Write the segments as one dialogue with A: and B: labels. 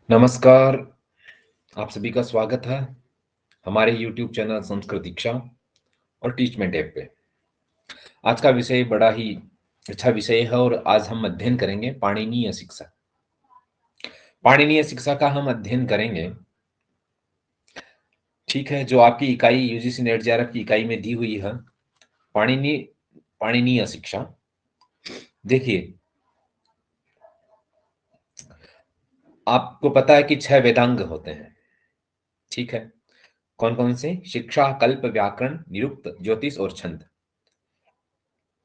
A: नमस्कार, आप सभी का स्वागत है हमारे YouTube चैनल संस्कृत दीक्षा और टीचमेंट ऐप पे। आज का विषय बड़ा ही अच्छा विषय है और आज हम अध्ययन करेंगे पाणिनीय शिक्षा। पाणिनीय शिक्षा का हम अध्ययन करेंगे, ठीक है, जो आपकी इकाई यूजीसी नेट जेआरएफ की इकाई में दी हुई है, पाणिनी पाणिनीय शिक्षा। देखिए, आपको पता है कि 6 वेदांग होते हैं, ठीक है? कौन-कौन से? शिक्षा, कल्प, व्याकरण, निरुक्त, ज्योतिष और छंद।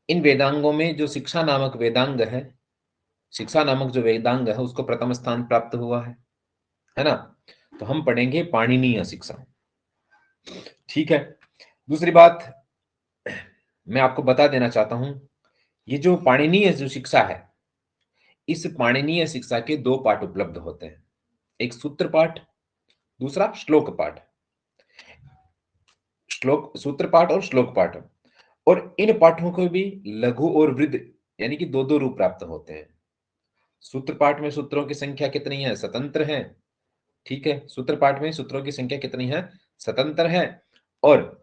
A: इन वेदांगों में जो शिक्षा नामक वेदांग है, शिक्षा नामक जो वेदांग है उसको प्रथम स्थान प्राप्त हुआ है ना? तो हम पढ़ेंगे पाणिनीय शिक्षा, ठीक है? दूसरी बात मैं आपको बता देना चाहता हूं, ये जो पाणिनीय जो शिक्षा है, इस पाणिनीय शिक्षा के 2 पाठ उपलब्ध होते हैं। एक सूत्र पाठ, दूसरा श्लोक पाठ। श्लोक सूत्र पाठ और श्लोक पाठ। और इन पाठों को भी लघु और वृद्ध यानी कि 2-2 रूप प्राप्त होते हैं। सूत्र पाठ में सूत्रों की संख्या कितनी है? स्वतंत्र है, ठीक है? सूत्र पाठ में सूत्रों की संख्या कितनी है? स्वतंत्र है। और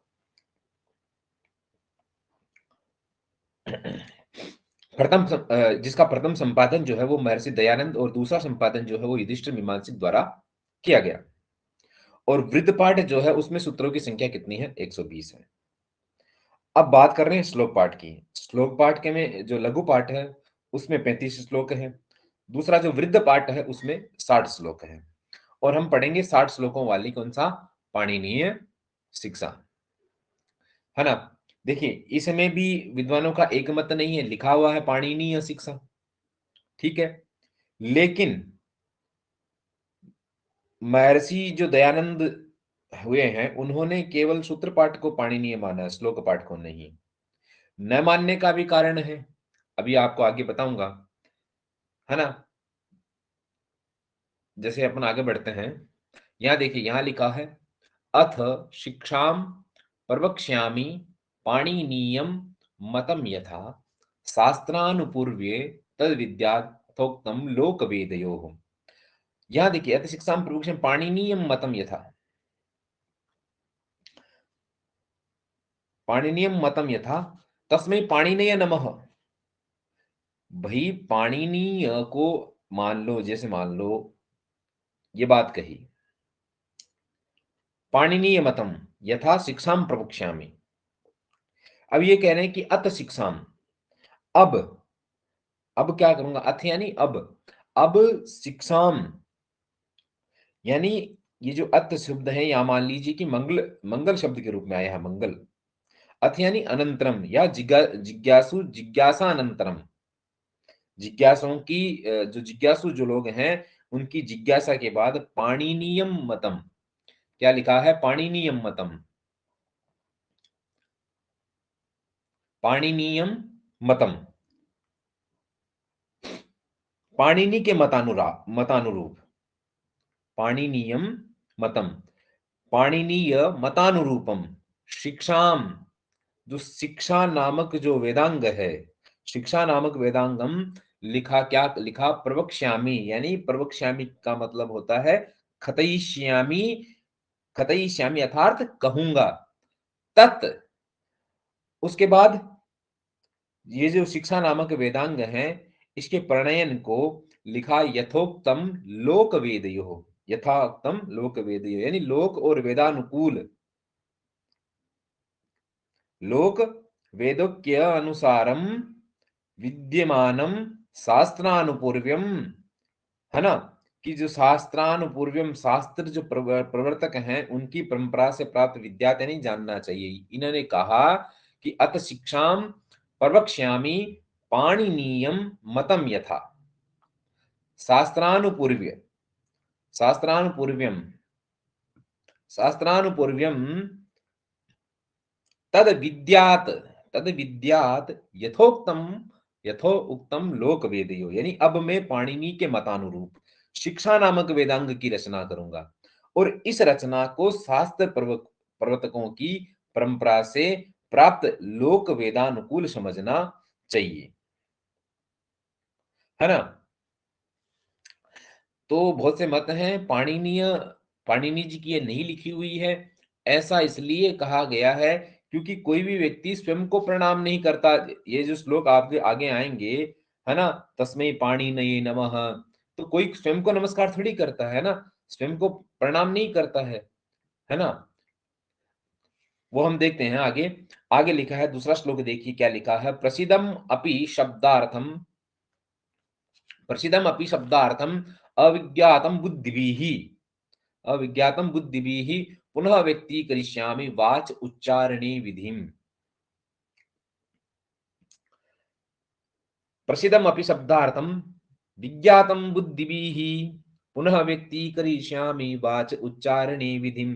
A: जिसका प्रथम संपादन जो है वो महर्षि दयानंद और दूसरा संपादन जो है वो युधिष्ठिर मीमांसिक द्वारा किया गया। और वृद्ध पाठ जो है उसमें सूत्रों की संख्या कितनी है? 120 है। अब बात कर रहे हैं श्लोक पाठ की। श्लोक पाठ के में जो लघु पाठ है उसमें 35 श्लोक है। दूसरा जो वृद्ध पाठ है उसमें 60 श्लोक है। और हम पढ़ेंगे 60 श्लोकों वाली कौन सा? पाणिनीय शिक्षा, है ना? देखिए, इसमें भी विद्वानों का एक मत नहीं है, लिखा हुआ है पाणिनीय शिक्षा, ठीक है? लेकिन महर्षि जो दयानंद हुए हैं उन्होंने केवल सूत्र पाठ को पाणिनीय माना है, श्लोक पाठ को नहीं। न मानने का भी कारण है, अभी आपको आगे बताऊंगा, है ना? जैसे अपन आगे बढ़ते हैं, यहाँ देखिए, यहाँ लिखा है अथ शिक्षाम प्रवक्ष्यामि पाणिनीयम मतम यथा शास्त्रानुपूर्व्ये तद विद्याथोक्तम लोक वेदयोः। यहाँ देखिए, अथ शिक्षाम प्रवक्ष्यामि पाणिनीयम मतम यथा, पाणिनीयम मतम यथा तस्मै पाणिनेय नमः। भाई पाणिनीय को मान लो, जैसे मान लो ये बात कही, पाणिनीय मतम यथा शिक्षाम प्रवक्ष्यामि। अब ये कह रहे हैं कि अत शिक्षाम, अब अब क्या करूंगा? अथ यानी अब शिक्षाम यानी ये जो अत शब्द है, या मान लीजिए कि मंगल मंगल शब्द के रूप में आया है, मंगल। अथ यानी अनंतरम या जिज्ञासु जिज्ञासा अनंतरम। जिज्ञासुओं की जो जिज्ञासु जो लोग हैं उनकी जिज्ञासा के बाद पाणिनीयम मतम, क्या लिखा है? पाणिनीयम मतम, पाणिनीयम मतम, पाणिनि के मतानुरूप, पाणिनीयम मतम, पाणिनीय मतानुरूपम शिक्षाम, जो शिक्षा नामक जो वेदांग है, शिक्षा नामक वेदांगम लिखा, क्या लिखा? प्रवक्ष्यामि, यानी प्रवक्ष्यामि का मतलब होता है खतयिष्यामि, खतयिष्यामि अर्थात कहूंगा। तत्, उसके बाद ये जो शिक्षा नामक वेदांग है इसके प्रणयन को लिखा यथोक्तम लोक वेदयो, यथाक्तम लोक वेदयो यानी लोक और वेदानुकूल, लोक वेदोक्य अनुसारम विद्यमानम शास्त्रानुपूर्व्यम, है ना? कि जो शास्त्रानुपूर्व्यम, शास्त्र जो प्रवर्तक हैं उनकी परंपरा से प्राप्त विद्या नहीं जानना चाहिए। इन्होंने कहा कि अत शिक्षाम प्रवक्ष्यामि पाणिनीयम मतम यथा शास्त्रानुपूर्व्य, शास्त्रानुपूर्व्यम, शास्त्रानुपूर्व्यम तद विद्यात, तद विद्यात यथोक्तम, यथो उक्तम लोक वेदयो, यानी अब मैं पाणिनि के मतानुरूप शिक्षा नामक वेदांग की रचना करूंगा और इस रचना को शास्त्र प्रवर्तकों की परंपरा से प्राप्त लोक वेदानुकूल समझना चाहिए, है ना? तो बहुत से मत हैं, पाणिनि जी की ये नहीं लिखी हुई है। ऐसा इसलिए कहा गया है क्योंकि कोई भी व्यक्ति स्वयं को प्रणाम नहीं करता। ये जो श्लोक आपके आगे आएंगे, है ना, तस्मै पाणिनये नमः, तो कोई स्वयं को नमस्कार थोड़ी करता है ना, स्वयं को प्रणाम नहीं करता है ना। वो हम देखते हैं आगे। आगे लिखा है दूसरा श्लोक, देखिए क्या लिखा है। प्रसिद्धम अपि शब्दार्थम अविज्ञातम बुद्धिभिः, अविज्ञातम बुद्धिभिः पुनः व्यक्ति करिष्यामि वाच उच्चारणे विधिम। प्रसिद्धम अपि शब्दार्थम विज्ञातम बुद्धिभिः पुनः व्यक्ति करिष्यामि वाच उच्चारणे विधिम।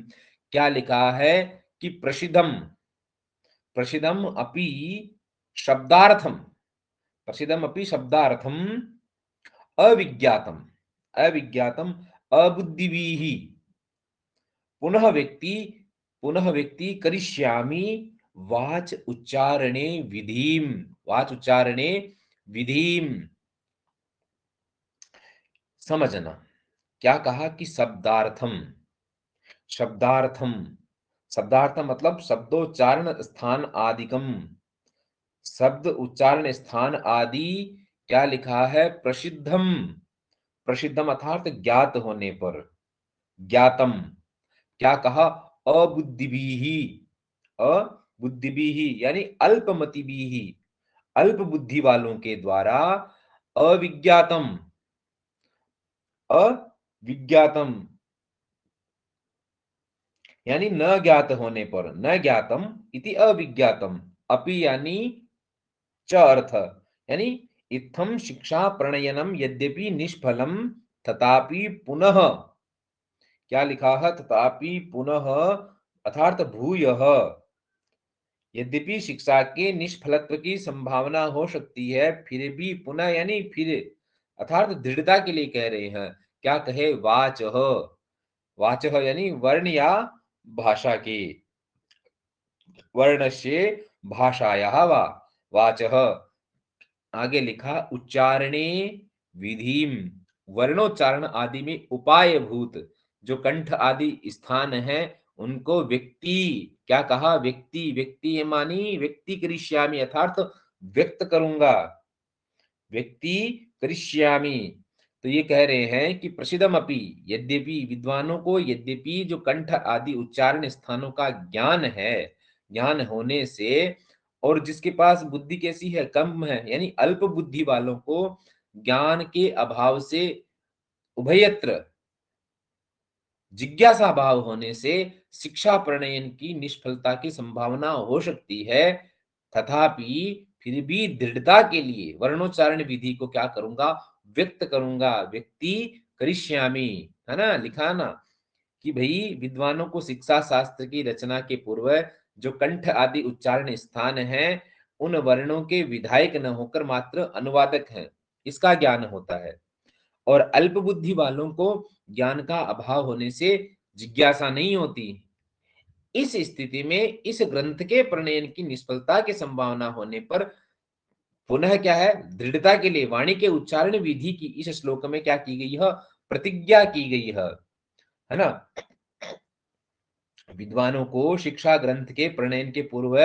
A: क्या लिखा है कि प्रसिद्धम, प्रसिद्धम अपि शब्दार्थम, प्रसिद्धम अपि शब्दार्थम अविज्ञातम, अविज्ञातम अबुद्धिभिः पुनः व्यक्ति, पुनः व्यक्ति करिष्यामि वाच उच्चारणे विधिम, वाच उच्चारणे विधिम। समझना, क्या कहा कि शब्दार्थम, शब्दार्थम, शब्दार्थम मतलब शब्दोच्चारण स्थान आदिकम, शब्द उच्चारण स्थान आदि। क्या लिखा है, प्रसिद्धम, प्रसिद्धम अर्थात ज्ञात होने पर, ज्ञातम। क्या कहा, अबुद्धिभिः, अबुद्धिभिः यानी अल्पमतिभिः, अल्प बुद्धि वालों के द्वारा, अविज्ञातम, अविज्ञातम यानी न ज्ञात होने पर, न ज्ञातम इति अविज्ञातम, अपि यानी च अर्थ, यानी इत्थम शिक्षा प्रणयनम यद्यपि निष्फलम तथापि पुनः, क्या लिखा है, तथापि पुनः अर्थात भूयः, यद्यपि शिक्षा के निष्फलत्व की संभावना हो सकती है, फिर भी पुनः यानी फिर, अर्थात दृढ़ता के लिए कह रहे हैं। क्या कहे, वाचः, वाचः यानी वर्ण या भाषा के, वर्णस्य भाषायाः वा, वाचः। आगे लिखा उच्चारणे विधिम, वर्णोच्चारण आदि में उपाय भूत जो कंठ आदि स्थान है उनको व्यक्ति, क्या कहा, व्यक्ति, व्यक्ति मानी व्यक्ति करिष्यामि अर्थात व्यक्त करूंगा, व्यक्ति करिष्यामि। तो ये कह रहे हैं कि प्रसिद्धम अपि, यद्यपि विद्वानों को, यद्यपि जो कंठ आदि उच्चारण स्थानों का ज्ञान है, ज्ञान होने से, और जिसके पास बुद्धि कैसी है, कम है, यानी अल्प बुद्धि वालों को ज्ञान के अभाव से, उभयत्र जिज्ञासा भाव होने से शिक्षा प्रणयन की निष्फलता की संभावना हो सकती है। तथापि फिर भी दृढ़ता के लिए वर्णोच्चारण विधि को क्या करूंगा, व्यक्त करूंगा, व्यक्ति करिष्यामि, है ना, लिखा ना कि भाई विद्वानों को शिक्षा शास्त्र की रचना के पूर्व जो कंठ आदि उच्चारण स्थान है उन वर्णों के विधायक न होकर मात्र अनुवादक हैं, इसका ज्ञान होता है। और अल्प बुद्धि वालों को ज्ञान का अभाव होने से जिज्ञासा नहीं होती। इस स्थिति में इस ग्रंथ के प्रणयन की निष्फलता की संभावना होने पर पुनः क्या है, दृढ़ता के लिए वाणी के उच्चारण विधि की इस श्लोक में क्या की गई है, प्रतिज्ञा की गई है ना। विद्वानों को शिक्षा ग्रंथ के प्रणयन के पूर्व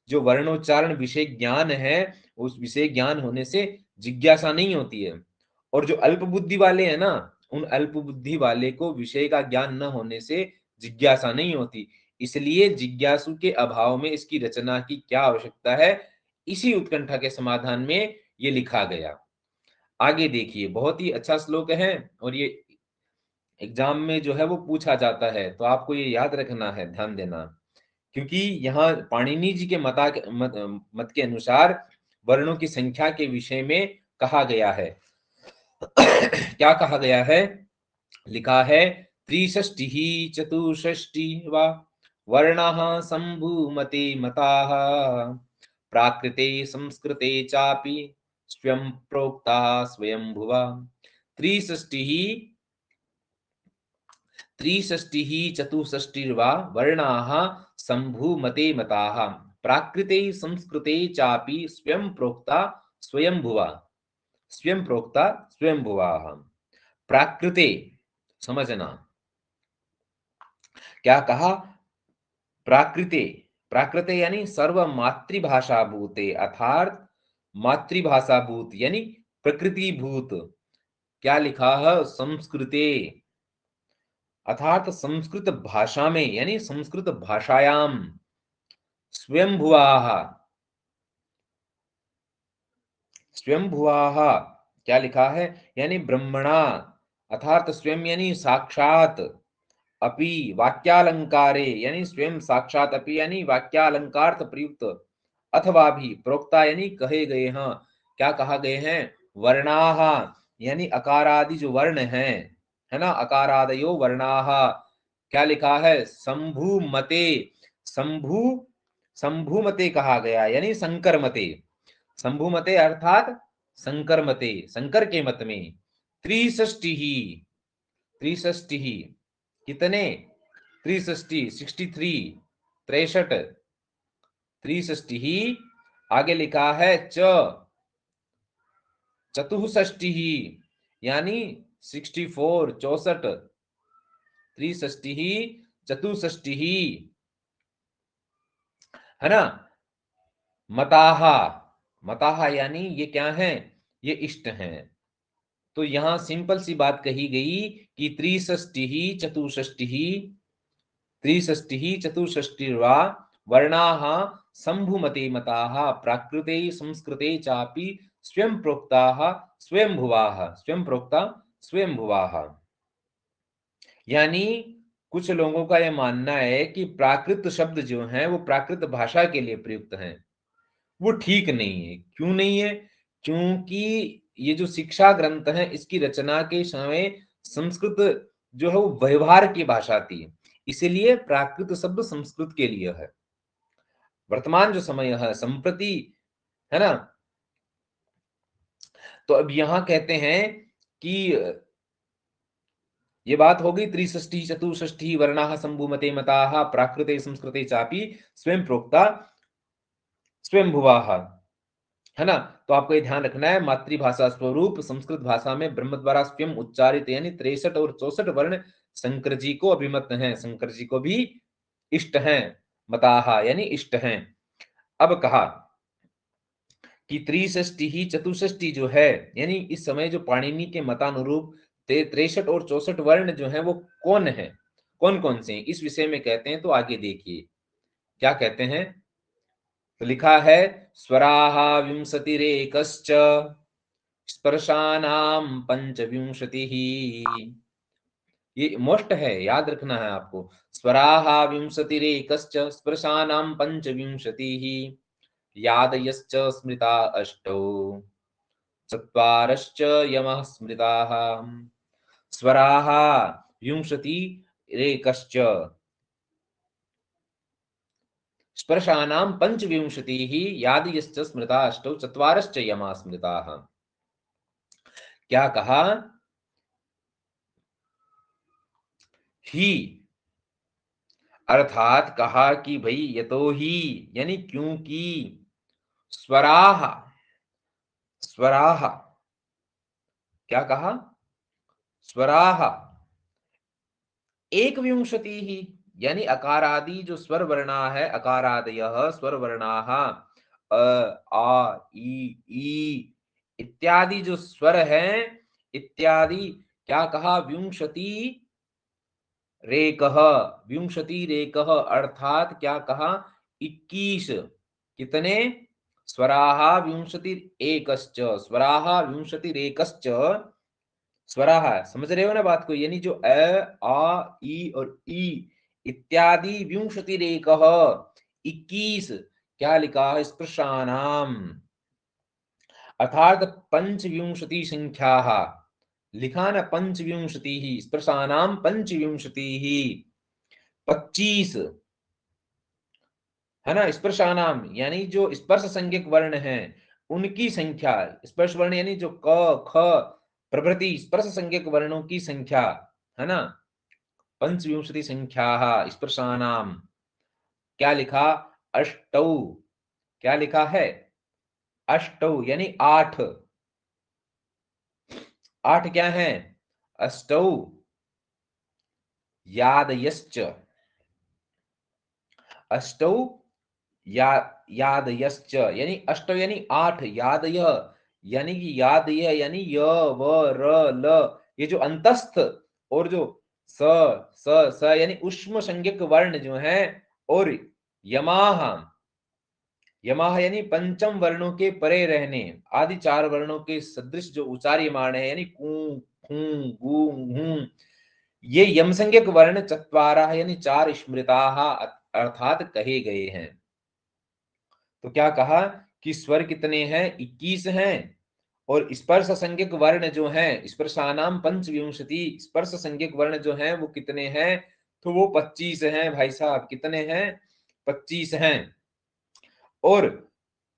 A: जो वर्णोच्चारण विषय ज्ञान है, उस विषय ज्ञान होने से जिज्ञासा नहीं होती है। और जो अल्प बुद्धि वाले हैं ना, उन अल्प बुद्धि वाले को विषय का ज्ञान न होने से जिज्ञासा नहीं होती। इसलिए जिज्ञासु के अभाव में इसकी रचना की क्या आवश्यकता है, इसी उत्कंठा के समाधान में ये लिखा गया। आगे देखिए, बहुत ही अच्छा श्लोक है और ये एग्जाम में जो है वो पूछा जाता है, तो आपको ये याद रखना है, ध्यान देना। क्योंकि यहाँ पाणिनि जी के मत के अनुसार वर्णों की संख्या के विषय में कहा गया है। क्या कहा गया है, लिखा है, त्रिषष्टिः चतुष्षष्टिः वा वर्णाः सम्भूमते मताः प्राकृते संस्कृते चापि स्वयं प्रोक्ता स्वयंभुवा। त्रिषष्टिः, त्रिषष्टिः चतुष्षष्टिर्वा वर्णाः सम्भूमते मताः प्राकृते संस्कृते चापि स्वयं प्रोक्ता स्वयंभुवा, स्वयं प्रोक्ता स्वयंभुवा। प्राकृते, समझना क्या कहा, प्राकृते, प्राकृते यानी सर्व मातृभाषा भूते, अर्थात मातृभाषा भूत यानी प्रकृति भूत, क्या लिखा है, संस्कृते, अर्थात संस्कृत भाषा में यानी संस्कृत भाषायाम, स्वयंभुवाः, स्वयंभुवाः क्या लिखा है, यानी ब्रह्मणा, अर्थात स्वयं यानी साक्षात, अपि वाक्यालंकारे यानी स्वयं साक्षात, अपि यानी वाक्यालंकार प्रयुक्त, अथवा भी प्रोक्ता यानी कहे गए हैं, क्या कहा गए हैं, वर्णाः यानी अकारादि जो वर्ण हैं, है ना, अकारादयो वर्णाः, क्या लिखा है, संभूमते, संभू, संभूमते कहा गया यानी शंकर मते, संभूमते अर्थात शंकर मते, शंकर के मत में, त्रिषष्टि ही, त्रिषष्टि ही, कितने, त्रिषष्टि, 63, 63, त्रिषष्टि ही, आगे लिखा है चतुष्षष्टि ही यानी 64, 64, त्रिषष्टि ही, चतुष्षष्टि ही, है ना, मताहा, मताहा यानी ये क्या है, ये इष्ट हैं। तो यहां सिंपल सी बात कही गई कि त्रिषष्टि ही चतुष्षष्टि ही, त्रिषष्टि ही चतुष्षष्टि वा वर्णाः संभुमते मताः प्राकृते संस्कृते चापि स्वयं प्रोक्ताः स्वयंभुवाः, स्वयं प्रोक्ता स्वयंभुवाः, यानी कुछ लोगों का यह मानना है कि प्राकृत शब्द जो हैं वो प्राकृत भाषा के लिए प्रयुक्त हैं, वो ठीक नहीं है। क्यों नहीं है, क्योंकि ये जो शिक्षा ग्रंथ है इसकी रचना के समय संस्कृत जो है वो व्यवहार की भाषा थी, इसीलिए प्राकृत शब्द संस्कृत के लिए है। वर्तमान जो समय है संप्रति, है ना, तो अब यहां कहते हैं कि ये बात हो गई त्रिषष्टि चतुष्षष्टि वर्णाः संभूमते मताः प्राकृते संस्कृते चापि स्वयं प्रोक्ता स्वयंभुवाः, है ना। तो आपको ये ध्यान रखना है, मातृभाषा स्वरूप संस्कृत भाषा में ब्रह्म द्वारा स्वयं उच्चारित यानी 63 और 64 वर्ण शंकर जी को अभिमत हैं, शंकर जी को भी इष्ट हैं, मताहा यानी इष्ट हैं। अब कहा कि त्रिषष्टि ही चतुष्षष्टि जो है, यानी इस समय जो पाणिनि के मतानुरूप 63 और 64 वर्ण जो है वो कौन है, कौन कौन से हैं, इस विषय में कहते हैं। तो आगे देखिए क्या कहते हैं, तो लिखा है स्वराः विंशतिरेकश्च स्पर्शानाम पंचविंशतिः, ये मोस्ट है, याद रखना है आपको, स्वराः विंशतिरेकश्च स्पर्शानाम पंचविंशतिः यादयश्च स्मृता अष्टौ चत्वारश्च यमः स्मृताः, स्वराः विंशतिरेकश्च स्पर्शानां पंचविंशतिः यादयश्च स्मृता अष्टौ चत्वारश्च यमाः स्मृताः। क्या कहा, ही अर्थात कहा कि भाई यतो ही यानी क्योंकि, स्वराह, स्वराह, क्या कहा, स्वराह एक विंशति ही यानी अकारादि जो स्वर वर्णा है, अकारादयः स्वर वर्णाः अ आ ई इत्यादि जो स्वर हैं, इत्यादि क्या कहा, विंशति रेकः, विंशति रेकः अर्थात क्या कहा, 21, कितने, स्वराः विंशति एकश्च, स्वराः विंशति रेकश्च, स्वराः, समझ रहे हो ना बात को, यानी जो अ आ ई और ई इत्यादि विंशति रेकः 21, क्या लिखा है, स्पृशानाम, अर्थात पंचविंशति संख्याः, लिखा ना पंचविंशतिः, स्पृशानाम पंचविंशतिः 25, है ना, स्पर्शानाम यानी जो स्पर्श संज्ञक वर्ण हैं उनकी संख्या, स्पर्श वर्ण यानी जो क ख प्रभृति स्पर्श संज्ञक वर्णों की संख्या, है ना, पंचविंशति संख्या स्पर्शानाम, क्या लिखा, अष्टौ, क्या लिखा है, अष्टौ यानी 8, 8 क्या है, अष्टौ यादयश्च, अष्टौ या यादयश्च यानी अष्टौ यानी 8, यादय यानी कि यादय यानी य व र ल, ये जो अंतस्थ और जो स स यानी उष्म संज्ञक वर्ण जो हैं, और यमाह, यमाह यानी पंचम वर्णों के परे रहने, आदि 4 वर्णों के सदृश जो उच्चार्यमाण है, यानी कू खू गू घू, ये यम संज्ञक वर्ण चत्वारः यानी 4 स्मृताः अर्थात कहे गए हैं। तो क्या कहा कि स्वर कितने हैं? 21 हैं, और स्पर्श संज्ञक वर्ण जो हैं, स्पर्शानाम पंचविंशति, स्पर्श संज्ञक वर्ण जो हैं वो कितने हैं? तो वो 25 हैं भाई साहब। कितने हैं? 25 हैं। और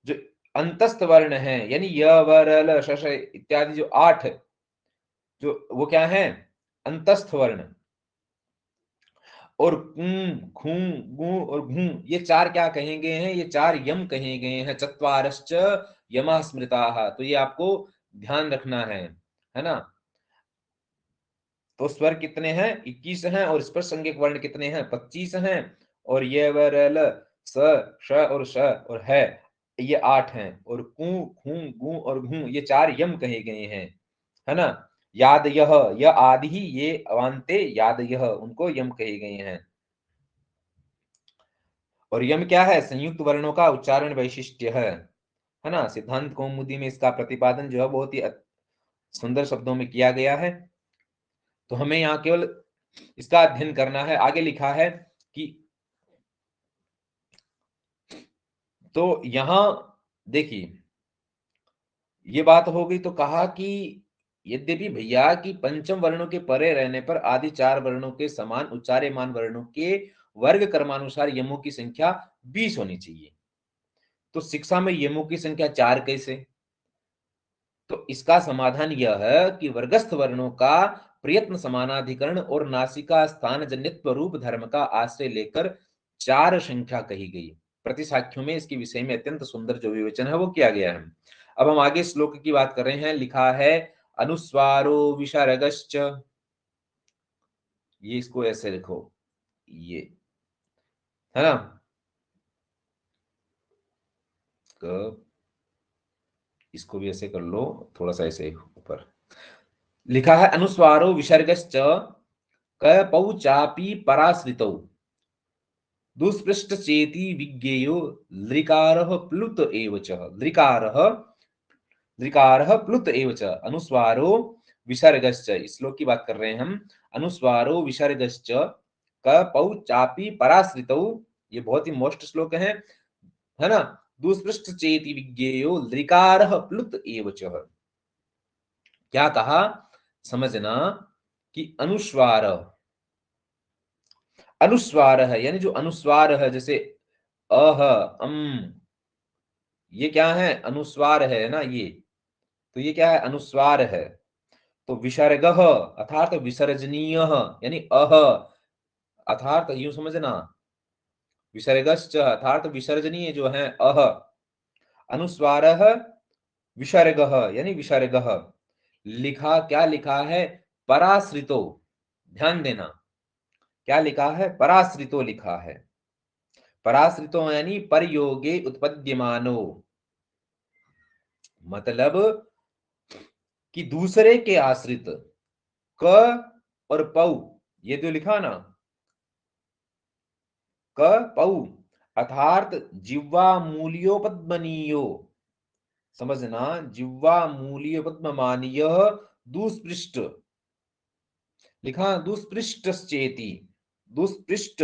A: जो अंतस्थ वर्ण हैं यानी य व र ल श श इत्यादि जो 8, जो वो क्या है? अंतस्थ वर्ण। और खू गु और घू, ये 4 क्या कहे गए हैं? ये 4 यम कहे गए हैं। चत्वारश्च यमा स्मृताः, तो ये आपको ध्यान रखना है ना? तो स्वर कितने हैं? 21 हैं, और स्पर्श संज्ञक वर्ण कितने हैं? 25 हैं। और ये व र ल स श और श और है, ये 8 हैं। और कू खू गू और घू, ये 4 यम कहे गए हैं, है ना? याद यह आदि ही, ये अवान्ते याद यह, उनको यम कहे गए हैं। और यम क्या है? संयुक्त वर्णों का उच्चारण वैशिष्ट्य है ना? सिद्धांत कौमुदी में इसका प्रतिपादन जो है बहुत ही सुंदर शब्दों में किया गया है। तो हमें यहाँ केवल इसका अध्ययन करना है। आगे लिखा है कि तो यहां देखिए, ये बात हो गई। तो कहा कि यद्यपि भैया कि पंचम वर्णों के परे रहने पर आदि 4 वर्णों के समान उच्चार्यमान वर्णों के वर्ग क्रमानुसार यमों की संख्या 20 होनी चाहिए। तो शिक्षा में यमों की संख्या 4 कैसे? तो इसका समाधान यह है कि वर्गस्थ वर्णों का प्रयत्न समानाधिकरण और नासिका स्थान जन्यत्व रूप धर्म का आश्रय लेकर 4 संख्या कही गई। प्रतिसाख्यों में इसके विषय में अत्यंत सुंदर जो विवेचन है वो किया गया है। अब हम आगे श्लोक की बात कर रहे हैं। लिखा है अनुस्वारो विसर्गश्च, ये इसको ऐसे लिखो, ये है ना? इसको भी ऐसे कर लो, थोड़ा सा ऐसे ऊपर लिखा है अनुस्वारो विसर्गश्च कपौ चापि पराश्रितौ दुष्पृष्ट चेति विज्ञेयो लृकारः प्लुत एव च, लृकारः प्लुत एव च, अनुस्वारो विसर्गश्च। इस श्लोक की बात कर रहे हैं हम। अनुस्वारो विसर्गश्च कपौ चापि पराश्रितौ, ये बहुत ही मोस्ट श्लोक है ना? दुष्पृष्ट चेति विज्ञेयो लृकारः प्लुत एव च। क्या कहा? समझना कि अनुस्वार, अनुस्वार है यानी जो अनुस्वार है, जैसे अह अम, ये क्या है? अनुस्वार है ना ये। तो ये क्या है? अनुस्वार है। तो विसर्ग अर्थात विसर्जनीय यानी अह, अर्थात यूं समझना विसर्गश्च अर्थात विसर्जनीय जो है अह, अनुस्वार विसर्ग यानी विसर्ग। लिखा क्या लिखा है? पराश्रितो, ध्यान देना क्या लिखा है? पराश्रितो लिखा है। पराश्रितो यानी परयोगे उत्पद्यमानो, मतलब कि दूसरे के आश्रित। क और पौ, ये जो लिखा ना, क पौ अर्थात जिह्वा मूल्योपद्मनीयो, समझना, जिह्वा मूल्योपद्ममानीय दुष्पृष्ट, लिखा दुष्पृष्टश्चेति, दुष्पृष्ट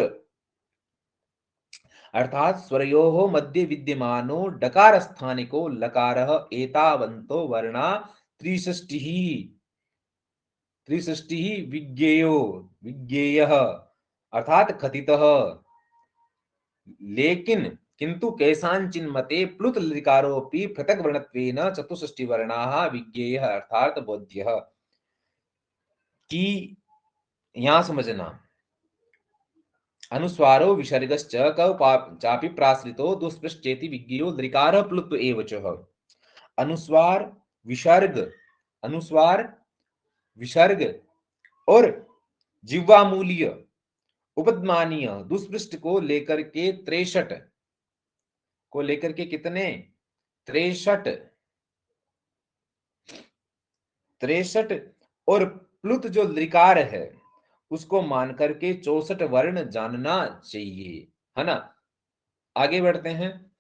A: अर्थात स्वरयोः मध्ये विद्यमानो डकार स्थानिको लकारः एतावन्तो वर्णा त्रिषष्टिः, त्रिषष्टिः विज्ञेयो, विज्ञेयः अर्थात कथितः, लेकिन किंतु केषाञ्चिन् मते प्लुत लकारोऽपि पृथक् वर्णत्वेन चतुष्षष्टि वर्णाः विज्ञेयः अर्थात बोध्यः। कि यहां समझना, अनुस्वारो विसर्गश्च चापि प्राश्रितो दुष्पृश्चेति विज्ञेयो लृकारः प्लुत्व एव च। अनुस्वार विसर्ग, अनुस्वार विसर्ग और जिह्वामूलीय उपदमानीय दुष्पृष्ठ को लेकर के 63 को लेकर के कितने 63 और प्लुत जो लिकार है उसको मान करके 64 वर्ण जानना चाहिए, है ना। आगे बढ़ते हैं।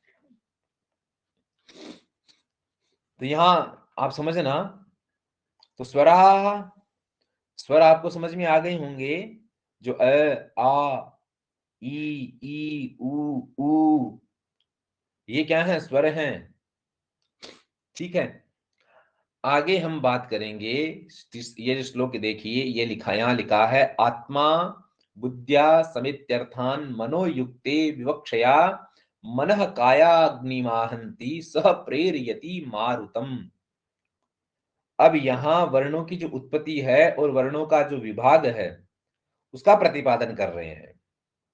A: तो यहां आप समझना, तो स्वर आपको समझ में आ गए होंगे, जो आ ई ऊ, ये क्या है, स्वर हैं। ठीक है, आगे हम बात करेंगे। ये जो श्लोक देखिए, ये यहां लिखा है, आत्मा बुद्ध्या समित्यर्थान मनोयुक्ते विवक्षया मनः कायाग्निमाहंति सह प्रेरयति मारुतम। अब यहां वर्णों की जो उत्पत्ति है और वर्णों का जो विभाग है उसका प्रतिपादन कर रहे हैं।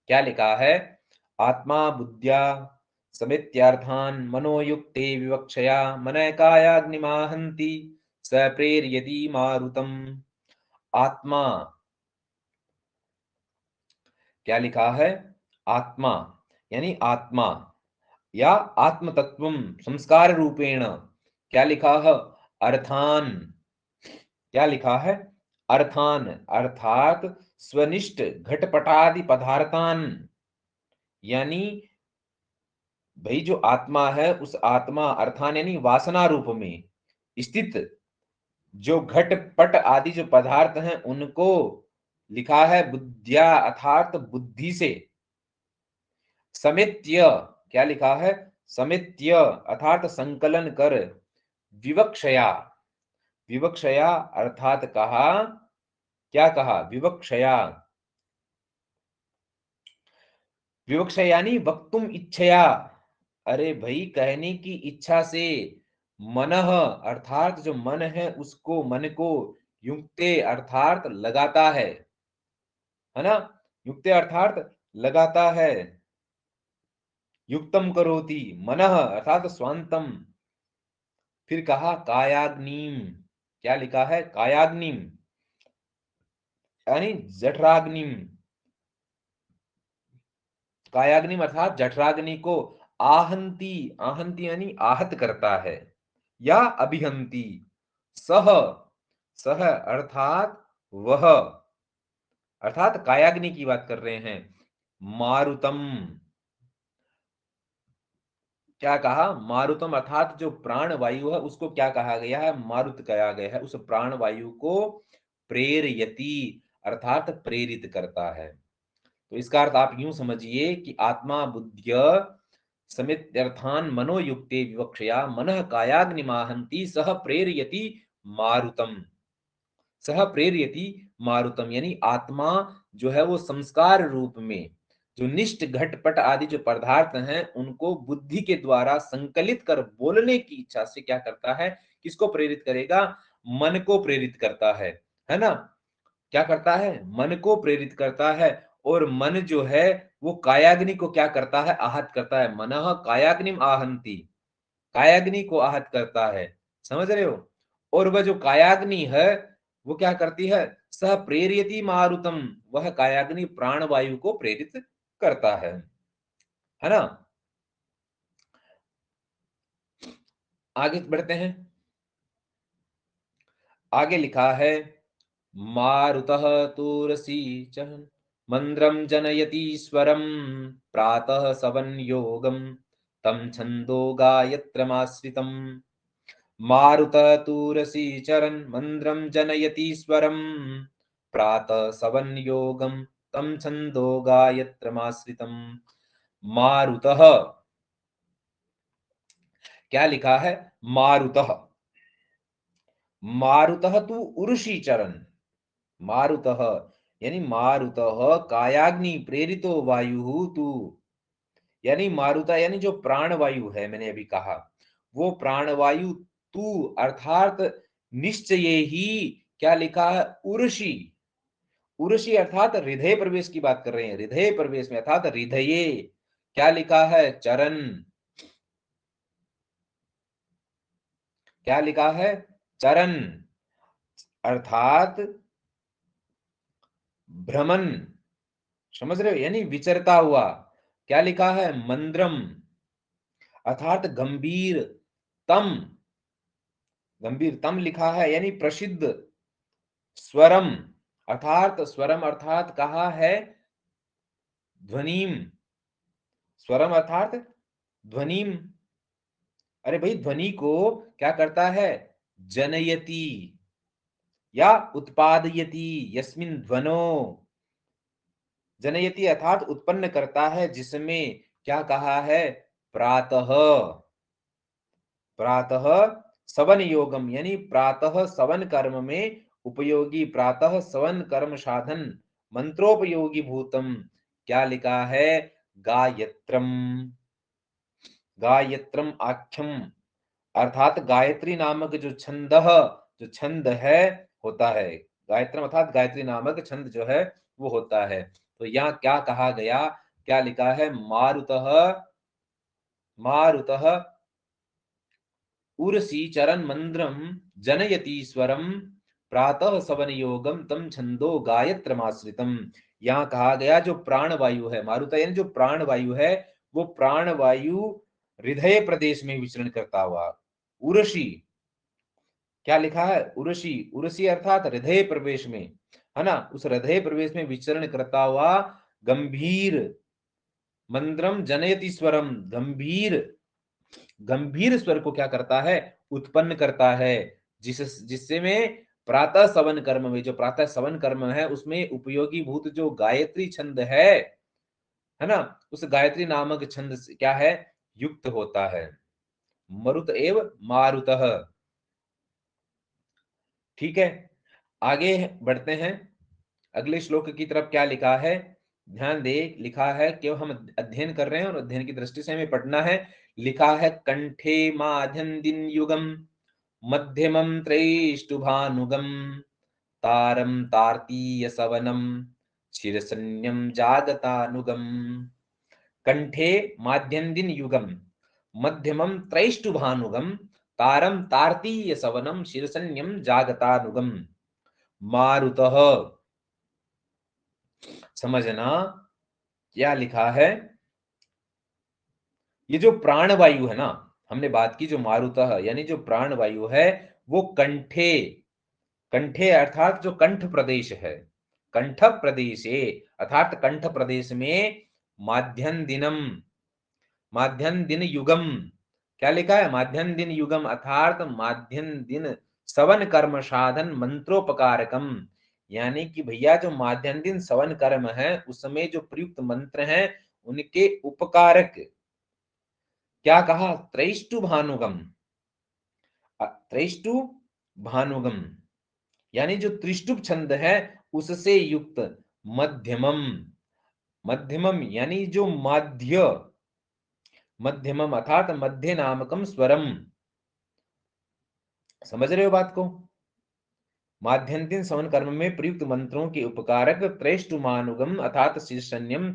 A: क्या लिखा है, आत्मा बुद्ध्या समित्यार्थान मनोयुक्ते विवक्षया मनः कायाग्निमाहंति स प्रेरयति मारुतम। आत्मा, क्या लिखा है, आत्मा यानी आत्मा या आत्म तत्वम संस्कार रूपेण, क्या लिखा है, अर्थान, क्या लिखा है, अर्थान अर्थात स्वनिष्ठ घटपटादि पदार्थान, यानी भाई जो आत्मा है उस आत्मा अर्थान यानी वासना रूप में स्थित जो घट पट आदि जो पदार्थ हैं उनको लिखा है बुद्धिया अर्थात बुद्धि से, समित्य, क्या लिखा है, समित्य अर्थात संकलन कर, विवक्षया, विवक्षया अर्थात कहा, क्या कहा, विवक्षया, विवक्षा यानी वक्तुम इच्छया, अरे भाई कहने की इच्छा से, मनः अर्थात जो मन है उसको, मन को, युक्ते अर्थात लगाता है ना, युक्ते अर्थात लगाता है, युक्तम करोति, मनः अर्थात स्वांतम, फिर कहा कायाग्निम, क्या लिखा है, कायाग्निम यानी जठराग्निम, कायाग्निम अर्थात जठराग्नि को, आहंती, आहंती यानी आहत करता है या अभिहंती, सह, सह अर्थात वह, अर्थात कायाग्नि की बात कर रहे हैं, मारुतम, क्या कहा, मारुतम अर्थात जो प्राण वायु है उसको क्या कहा गया है, मारुत कहा गया है, उस प्राण वायु को प्रेरयति अर्थात प्रेरित करता है। तो इसका अर्थ आप यूं समझिए कि आत्मा बुद्ध्य समित्यर्थान मनोयुक्ते विवक्षया मनः कायाग्निमाहंति सह प्रेरयति मारुतम, सह प्रेरयति मारुतम यानी आत्मा जो है वो संस्कार रूप में जो निष्ठ घटपट आदि जो पदार्थ हैं उनको बुद्धि के द्वारा संकलित कर बोलने की इच्छा से क्या करता है, किसको प्रेरित करेगा, मन को प्रेरित करता है ना, क्या करता है, मन को प्रेरित करता है। और मन जो है वो कायाग्नि को क्या करता है, आहत करता है, मनः कायाग्निम आहंति, कायाग्नि को आहत करता है, समझ रहे हो। और वह जो कायाग्नि है वो क्या करती है, सह प्रेरयति मारुतम, वह कायाग्नि प्राणवायु को प्रेरित करता है ना। आगे बढ़ते हैं। आगे लिखा है, मारुतः तूरसी चहन मंद्रम जनयति स्वरम प्रातः सवन योगम तम छंदो गायत्रमाश्रितम। मारुतः तूरसी चरन मंद्रम जनयति स्वरम प्रातः सवन योगम तम छंदो गायत्रमाश्रितम। मारुतः, क्या लिखा है, मारुतः, मारुतः तू उर्षि चरण, मारुतः यानी मारुतः कायाग्नि प्रेरितो वायु तू, यानी मारुता यानी जो प्राणवायु है, मैंने अभी कहा वो प्राणवायु तू अर्थात निश्चय ही, क्या लिखा है, उर्षि, उर्षि अर्थात हृदय प्रवेश की बात कर रहे हैं, हृदय प्रवेश में अर्थात हृदय, क्या लिखा है, चरण, क्या लिखा है, चरण अर्थात भ्रमण, समझ रहे हो, यानी विचरता हुआ। क्या लिखा है? मंद्रम, अर्थात गंभीर तम, गंभीर तम लिखा है यानी प्रसिद्ध। स्वरम, अर्थात स्वरम अर्थात कहा है ध्वनिम, स्वरम अर्थात ध्वनिम। अरे भाई, ध्वनि को क्या करता है? जनयति या उत्पादयति, यस्मिन ध्वनो, जनयति अर्थात उत्पन्न करता है, जिसमें क्या कहा है? प्रातः, प्रातः सवन योगम, यानी प्रातः सवन कर्म में उपयोगी, प्रातः सवन कर्म साधन मंत्रोपयोगी भूतम। क्या लिखा है? गायत्रम, गायत्रम आख्यम, अर्थात गायत्री नामक जो छंद, जो छंद है होता है, गायत्रम अर्थात गायत्री नामक छंद जो है वो होता है। तो यहाँ क्या कहा गया? क्या लिखा है? मारुतः, मारुतः उर्सी चरण मंद्रम जनयति स्वरम प्रातः सवन योगम तम छंदो गायत्रमाश्रितम। यहाँ कहा गया जो प्राण वायु है, मारुत यानी जो प्राण वायु है, वो प्राण वायु हृदय प्रदेश में विचरण करता हुआ, उर्सी, क्या लिखा है? उर्सी, उर्सी अर्थात हृदय प्रवेश में, है ना, उस हृदय प्रवेश में विचरण करता हुआ गंभीर, मंद्रम जनयति स्वरम, गंभीर, गंभीर स्वर को क्या करता है? उत्पन्न करता है, जिससे में प्रातः सवन कर्म में, जो प्रातः सवन कर्म है उसमें उपयोगी भूत जो गायत्री छंद है ना, उस गायत्री नामक छंद से क्या है? युक्त होता है। मरुत एव मारुतः। ठीक है, आगे बढ़ते हैं अगले श्लोक की तरफ। क्या लिखा है? ध्यान दे, लिखा है कि हम अध्ययन कर रहे हैं और अध्ययन की दृष्टि से हमें पढ़ना है। लिखा है कंठे माध्यन दिन युगम मध्यमम त्रैष्टुभानुगम तारम तार्तीय सवनम शिरसन्यम जागतानुगम। कंठे माध्यन दिन युगम मध्यमम त्रैष्टुभानुगम तारम तार्तीय सवनम शिरसन्यम जागतानुगम। मारुतः, समझना क्या लिखा है? ये जो प्राण वायु है ना, हमने बात की जो मारुतः यानी जो प्राण वायु है, वो कंठे, कंठे अर्थात जो कंठ प्रदेश है, कंठ प्रदेशे अर्थात कंठ प्रदेश में माध्यन दिनम, माध्यन दिन युगम, क्या लिखा है? माध्यन दिन युगम अर्थात माध्यन दिन सवन कर्म साधन मंत्रोपकारकम, यानी कि भैया जो माध्यन दिन सवन कर्म है उसमें जो प्रयुक्त मंत्र हैं उनके उपकारक, क्या कहा? त्रैष्टु भानुगम, त्रैष्टु भानुगम, यानी जो त्रिष्टुप छंद है उससे युक्त, मध्यमम, मध्यमम यानी जो माध्य, मध्यमम अर्थात मध्य नामकम स्वरम। समझ रहे हो बात को? माध्यंतिन सवन कर्म में प्रयुक्त मंत्रों के उपकारक त्रैष्टुमानुगम अर्थात शीर्षन्यम,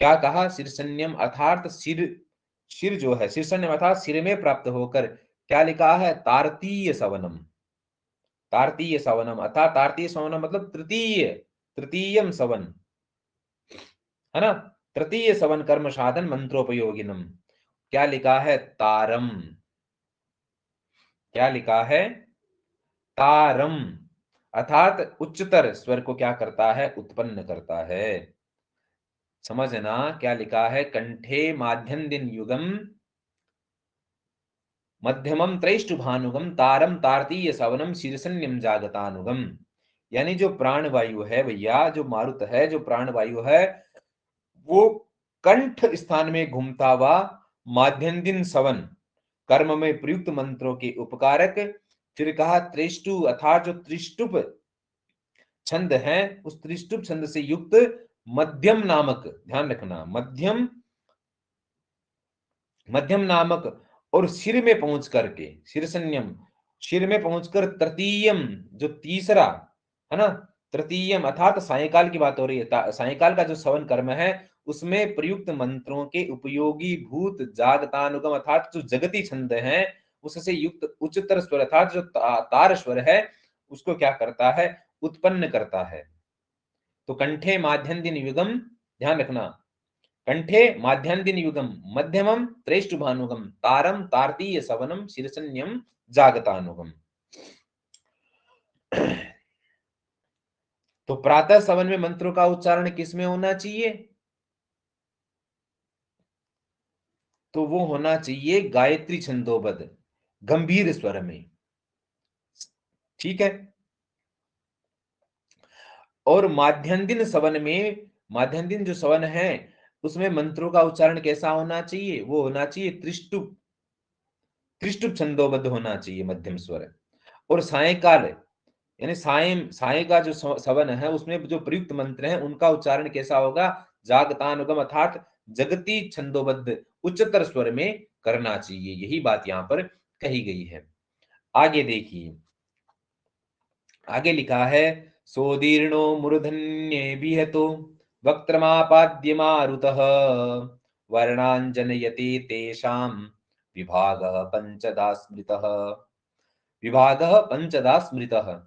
A: क्या कहा? शीर्षन्यम अर्थात सिर, सिर जो है शीर्षन्यम अर्थात सिर में प्राप्त होकर, क्या लिखा है? तारतीय सवनम, तारतीय सवनम अर्थात तारतीय सवनम मतलब तृतीय, तृतीयम सवन, है ना, तृतीय सवन कर्म साधन मंत्रोपयोगिनम। क्या लिखा है? तारम, क्या लिखा है? तारम अर्थात उच्चतर स्वर को क्या करता है? उत्पन्न करता है। समझना क्या लिखा है? कंठे माध्यम दिन युगम मध्यमम त्रैष्टुभानुगम तारम तारतीय सवनम शीर्षन्यम जागतानुगम। यानी जो प्राण वायु है भैया, जो मारुत है, जो प्राण वायु है, वो कंठ स्थान में घूमता हुआ माध्यम दिन सवन कर्म में प्रयुक्त मंत्रों के उपकारक, फिर कहा त्रिष्टु अर्थात जो त्रिष्टुप छंद है उस त्रिष्टुप छंद से युक्त मध्यम नामक, ध्यान रखना मध्यम, मध्यम नामक, और सिर में पहुंच करके शीर्षन्यम, सिर में पहुंचकर तृतीयम जो तीसरा, है ना, तृतीयम अर्थात सायकाल की बात हो रही है, सायकाल का जो सवन कर्म है उसमें प्रयुक्त मंत्रों के उपयोगी भूत जागतानुगम अर्थात जो जगती छंद है उससे युक्त उच्चतर स्वर अर्थात जो तार स्वर है उसको क्या करता है? उत्पन्न करता है। तो कंठे माध्यन्दिन युगम, ध्यान रखना, कंठे माध्यान्दिन युगम मध्यमम त्रेष्टुभानुगम तारम तार्तीय सवनम शीर्षण्यम जागतानुगम। तो प्रातः सवन में मंत्रों का उच्चारण किसमें होना चाहिए? तो वो होना चाहिए गायत्री छंदोबद्ध गंभीर स्वर में, ठीक है। और माध्यान्दिन सवन में, माध्यान्दिन जो सवन है उसमें मंत्रों का उच्चारण कैसा होना चाहिए? वो होना चाहिए त्रिष्टुप, त्रिष्टुप छंदोबद्ध होना चाहिए, मध्यम स्वर। और सायंकाल यानी साय का जो सवन है उसमें जो प्रयुक्त मंत्र हैं उनका उच्चारण कैसा होगा? जागतानुगम अर्थात जगती छंदोबद्ध उच्चतर स्वर में करना चाहिए। यही बात यहां पर कही गई है। आगे देखिए, आगे लिखा है सोदीर्णो मूर्धन्ये विहतो वक्त्रमापाद्य मारुतः वर्णाञ्जनयति तेषां विभागः पंचदा स्मृतः, विभागः पंचदा स्मृतः।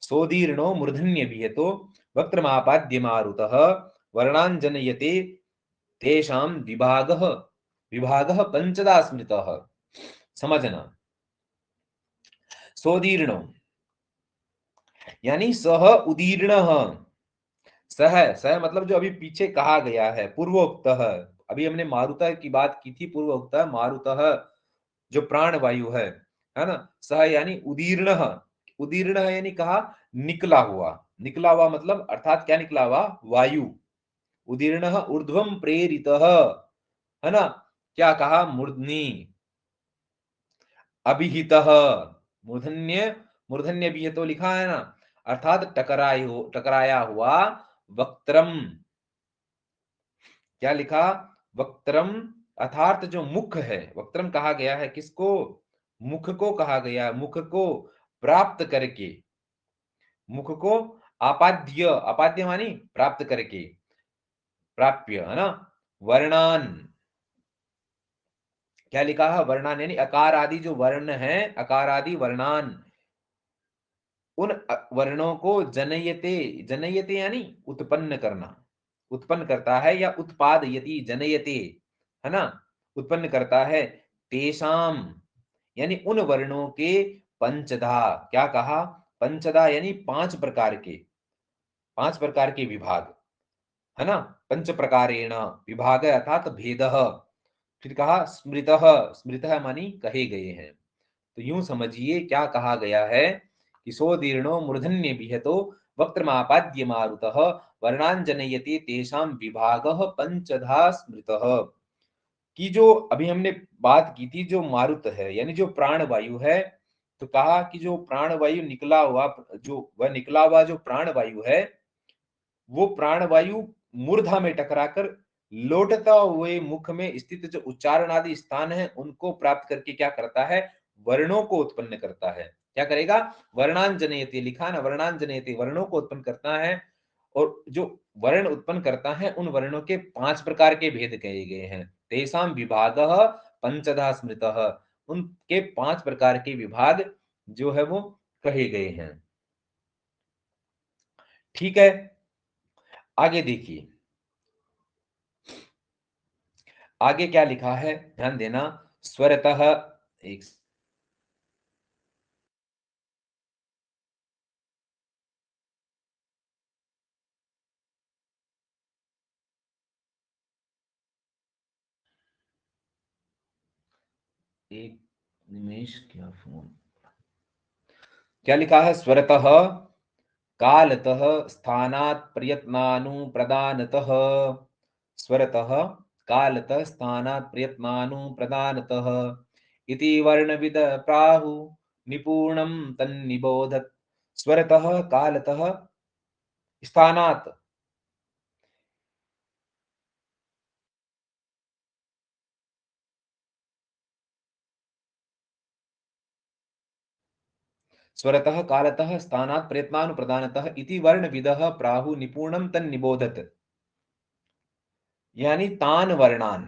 A: सोदीर्णो मूर्धन्य विहतो वक्त्रमापाद्य मारुतः वर्णाञ्जनयते तेषां विभागः, विभागः पंचदा स्मृतः। समझना, सोदीर्णो यानी सह उदीर्ण, सह, सह मतलब जो अभी पीछे कहा गया है पूर्वोक्त, अभी हमने मारुतः की बात की थी, पूर्वोक्त मारुतः जो प्राण वायु है ना। सह यानी उदीर्ण, उदीर्ण यानी कहा निकला हुआ, निकला हुआ मतलब अर्थात क्या निकला हुआ? वायु। उदीर्ण ऊर्ध्वम प्रेरितः, है ना। क्या कहा? मूर्धनि, अभिहितः, मूर्धन्य, मूर्धन्य भी है तो लिखा है ना, अर्थात टकराया हुआ वक्त्रम। क्या लिखा? वक्त्रम अर्थात जो मुख है, वक्त्रम कहा गया है किसको? मुख को कहा गया है, मुख को प्राप्त करके, मुख को आपाद्य, आपाद्य मानी प्राप्त करके, प्राप्य, है ना। वर्णान, क्या लिखा है? वर्णान यानी अकार आदि जो वर्ण है, अकार आदि वर्णान, उन वर्णों को जनयते, जनयते यानी उत्पन्न करना, उत्पन्न करता है, या उत्पादयति जनयते, है ना, उत्पन्न करता है। तेषाम यानी उन वर्णों के पंचधा, क्या कहा? पंचधा यानी पांच प्रकार के, पांच प्रकार के विभाग, है ना। पंच प्रकारेण विभाग अर्थात भेद। फिर कहा स्मृतः, स्मृतः मानी कहे गए हैं। तो यूं समझिए क्या कहा गया है कि सोदीर्णो मूर्धन्य विहतो वक्त्रमापाद्य मारुतः वर्णांजनयति तेषां विभागः पंचधा स्मृतः। कि जो अभी हमने बात की थी, जो मारुत है यानी जो प्राण वायु है, तो कहा कि जो प्राण वायु निकला हुआ, जो वह निकला हुआ जो प्राण वायु है, वो प्राण वायु मूर्धा में टकराकर लौटता हुए मुख में स्थित जो उच्चारण आदि स्थान है उनको प्राप्त करके क्या करता है? वर्णों को उत्पन्न करता है। क्या करेगा? वर्णांजनयति, लिखा ना, वर्णांजनयति वर्णों को उत्पन्न करता है। और जो वर्ण उत्पन्न करता है उन वर्णों के पांच प्रकार के भेद कहे गए हैं। तेषां विभागः पंचधा स्मृतः, उनके पांच प्रकार के विभाग जो है वो कहे गए हैं। ठीक है, आगे देखिए, आगे क्या लिखा है, ध्यान देना। स्वरतः, एक एक निमेश, क्या फोन, क्या लिखा है? स्वरतः कालतः स्थानात् प्रयत्नानुप्रदानतः, स्वरतः कालतः स्थानात् प्रयत्नानुप्रदानतः इति वर्णविद प्राहु निपुणं तन्निबोधत्। स्वरतः कालतः स्थानात्, स्वरतः कालतः स्थानात् प्रयत्नानुप्रदानतः इति वर्णविदः प्राहु निपुणं तन्निबोधत्, यानी तान वर्णान,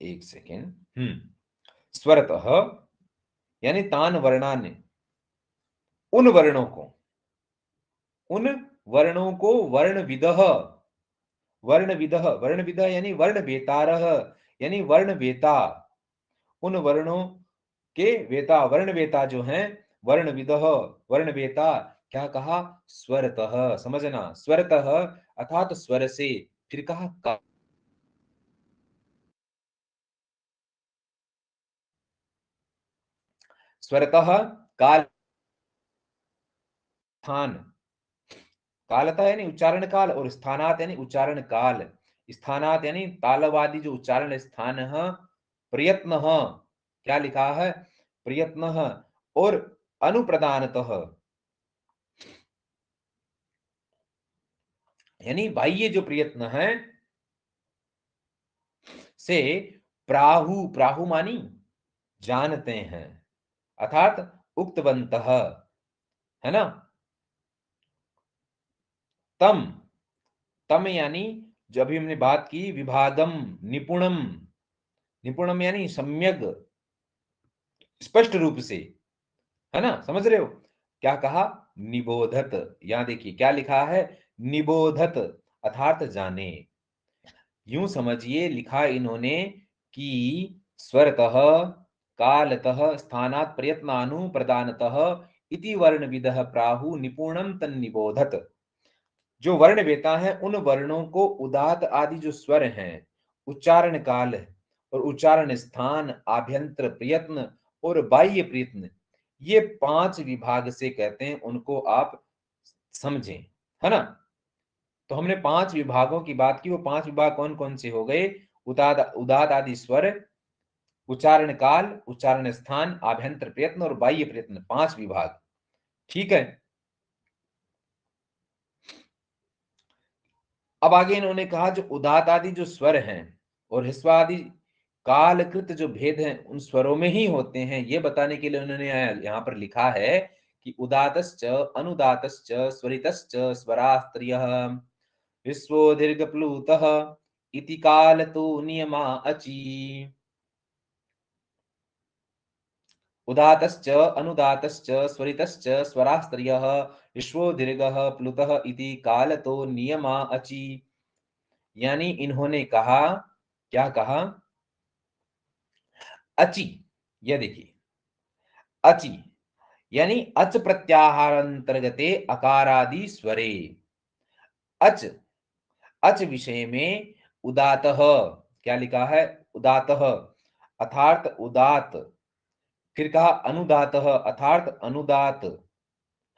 A: एक सेकेंड, स्वरतः यानी तान वर्णान, उन वर्णों को, उन वर्णों को वर्णविदः, वर्णविदः, वर्णविदः यानी वर्ण वेतारः, यानी वर्ण वेता, उन वर्णों के वेता, वर्ण वेता जो हैं, वर्णविदः, वर्ण वेता, क्या कहा, स्वरतः, समझना, स्वरतः अर्थात स्वर से, फिर कहा स्वरतः काल, स्थान, कालतः यानी उच्चारण काल, और स्थानात यानी उच्चारण काल, स्थानात यानी तालवादी जो उच्चारण स्थान है, प्रयत्न, क्या लिखा है, प्रयत्न, और अनुप्रदानतः यानी बाह्य जो प्रयत्न है से, प्राहु, प्राहु मानी जानते हैं, अर्थात उक्तवन्तः, है ना, तम, तम यानी जो अभी हमने बात की, विभागम, निपुणम, निपुणम यानी सम्यक, स्पष्ट रूप से, है ना, समझ रहे हो, क्या कहा, निबोधत, यहां देखिए क्या लिखा है, निबोधत अर्थात जाने, यूं समझिए लिखा इन्होंने कि स्वरतः कालतः स्थानात् प्रयत्नानु प्रदानतः इति वर्णविदः प्राहु निपुणम तन्निबोधत, जो वर्ण वेता है उन वर्णों को उदात आदि जो स्वर हैं, उच्चारण काल और उच्चारण स्थान, आभ्यंतर प्रयत्न और बाह्य प्रयत्न, ये 5 विभाग से कहते हैं, उनको आप समझें, है ना। तो हमने 5 विभागों की बात की, वो 5 विभाग कौन कौन से हो गए, उदात, उदात आदि स्वर, उच्चारण काल, उच्चारण स्थान, आभ्यंतर प्रयत्न और बाह्य प्रयत्न, 5 विभाग, ठीक है। अब आगे इन्होंने कहा जो उदात आदि जो स्वर हैं और ह्रस्वादि कालकृत जो भेद हैं उन स्वरों में ही होते हैं, ये बताने के लिए उन्होंने यहाँ पर लिखा है कि उदातश्च अनुदातश्च स्वरितश्च स्वरास्त्रियः विश्वो दीर्घप्लुतः इति कालतो नियमा अचि, उदातश्च अनुदातश्च स्वरितश्च स्वरास्त्रियः विश्वो दीर्घः प्लुतः इति कालतो नियमा अचि, यानी इन्होंने कहा, क्या कहा, अचि, यह देखिए, अचि यानी अच प्रत्याहार अंतर्गते अकारादि स्वरे, अच, अच विषय में उदातः, क्या लिखा है, उदातः अर्थात उदात, फिर कहा अनुदातः अर्थात अनुदात,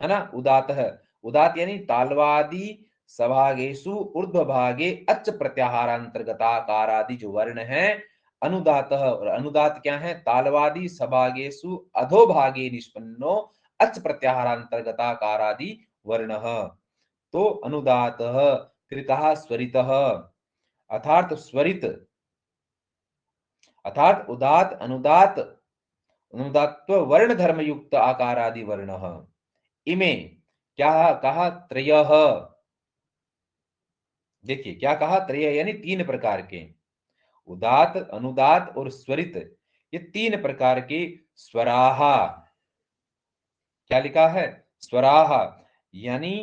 A: है ना, उदात है, उदात यानी तालवादी सभागेशु ऊर्ध्व भागे अच प्रत्याहारांतर्गताकारादि जो वर्ण है, अनुदात, और अनुदात क्या है, तालवादी सभागेशु अधोभागे निष्पन्नो अच प्रत्याहारांतर्गताकारादि वर्ण, तो अनुदात, फिर कहा स्वरित अर्थात स्वरित, अर्थात उदात अनुदात, अनुदात्व वर्ण धर्म युक्त आकारादि वर्ण, इमे क्या कहा, त्रयः, देखिए क्या कहा, त्रय यानी 3 प्रकार के, उदात अनुदात और स्वरित, ये 3 प्रकार के स्वराहा, क्या लिखा है, स्वराहा यानी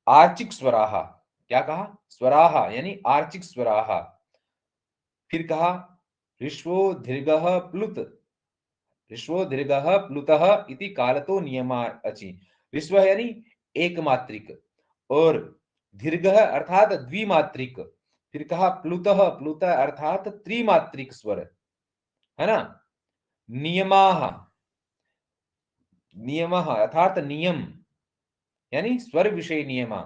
A: आर्चिक स्वराहा, क्या कहा, स्वराहा यानी आर्चिक स्वराहा, फिर कहा ऋष्वो दीर्घः प्लुत, ऋष्वो दीर्घः प्लुतः इति कालतो नियमा अचि, विश्व यानी एक मात्रिक और दीर्घ अर्थात द्विमात्रिक, फिर कहा प्लुतः, प्लुत अर्थात त्रिमात्रिक स्वर, है ना, नियमाः, नियमः अर्थात नियम यानी स्वर विषय नियमा,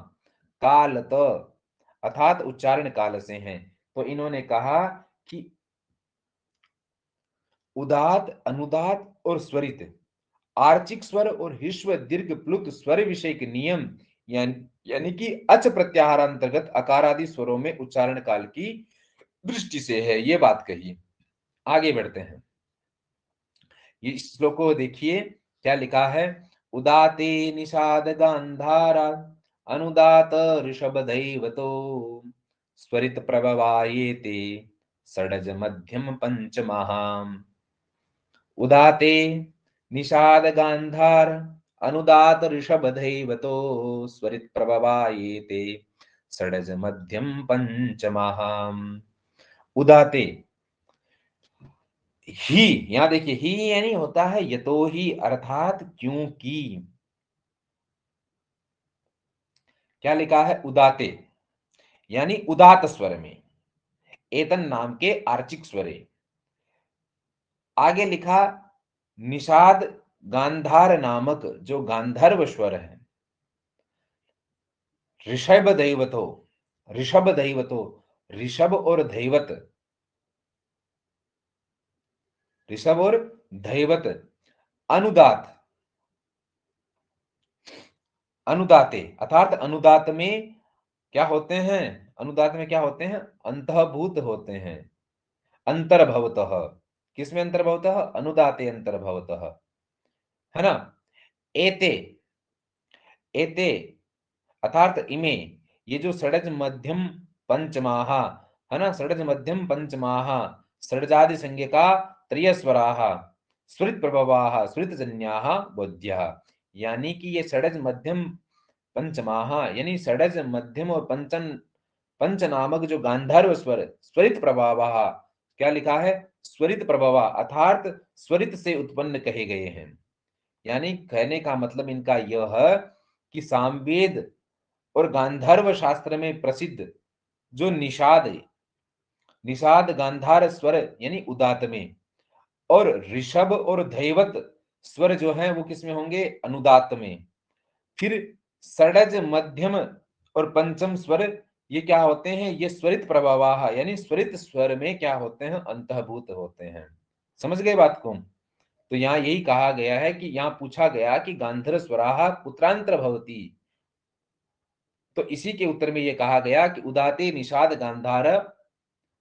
A: कालत अर्थात उच्चारण काल से हैं, तो इन्होंने कहा कि उदात अनुदात और स्वरित, आर्चिक स्वर और ह्रस्व दीर्घ प्लुत स्वर विषय के नियम, यानी कि अच प्रत्याहार अंतर्गत अकारादि स्वरों में उच्चारण काल की दृष्टि से है, ये बात कही। आगे बढ़ते हैं, ये श्लोक को देखिए क्या लिखा है, उदाते निषाद गांधारा अनुदात ऋषभ दैवतो स्वरित प्रभवायेते षडज मध्यम पंचमहाम, उदाते निषाद गांधार अनुदात ऋषभदैवतो स्वरित प्रभवायेते षडज मध्यम पंचमाहाम। उदाते ही, यहां देखिए ही यानी होता है यतो ही, अर्थात क्योंकि। क्या लिखा है? उदाते यानी उदात स्वर में, एतन नाम के आर्चिक स्वरे। आगे लिखा निषाद गांधार नामक जो गांधर्व स्वर है। ऋषभ दैवतो, ऋषभ दैवतो, ऋषभ और दैवत, ऋषभ और दैवत। अनुदात, अनुदाते अर्थात अनुदात में क्या होते हैं? अनुदात में क्या होते हैं? अंतःभूत होते हैं। अंतर्भवतः, किसमें अंतर्भवतः? अनुदाते अंतर्भवतः, है ना। एते, एते अर्थात इमे, ये जो षडज मध्यम पंचमाहा, है ना, षडज मध्यम पंचमाहा, षडजादि संज्ञ का त्रयस्वराः स्वरित प्रभवाः स्वरितजन्याः बोध्यः। यानी कि ये षडज मध्यम पंचमाहा यानी षडज मध्यम और पंचन, पंच नामक जो गांधर्व स्वर स्वरित प्रभावाः, क्या लिखा है? स्वरित प्रभवा अर्थात स्वरित से उत्पन्न कहे गए हैं। यानी कहने का मतलब इनका यह है कि सामवेद और गांधर्व शास्त्र में प्रसिद्ध जो निषाद, निषाद गांधार स्वर यानी उदात में, और ऋषभ और दैवत स्वर जो हैं वो किसमें होंगे? अनुदात में। फिर षडज मध्यम और पंचम स्वर ये क्या होते हैं? ये स्वरित प्रभावाः यानी स्वरित स्वर में क्या होते हैं? अंतःभूत होते हैं। समझ गए बात को? तो यहाँ यही कहा गया है कि यहाँ पूछा गया कि गांधर स्वराः कुत्रांतर भवति, तो इसी के उत्तर में ये कहा गया कि उदाते निषाद गांधार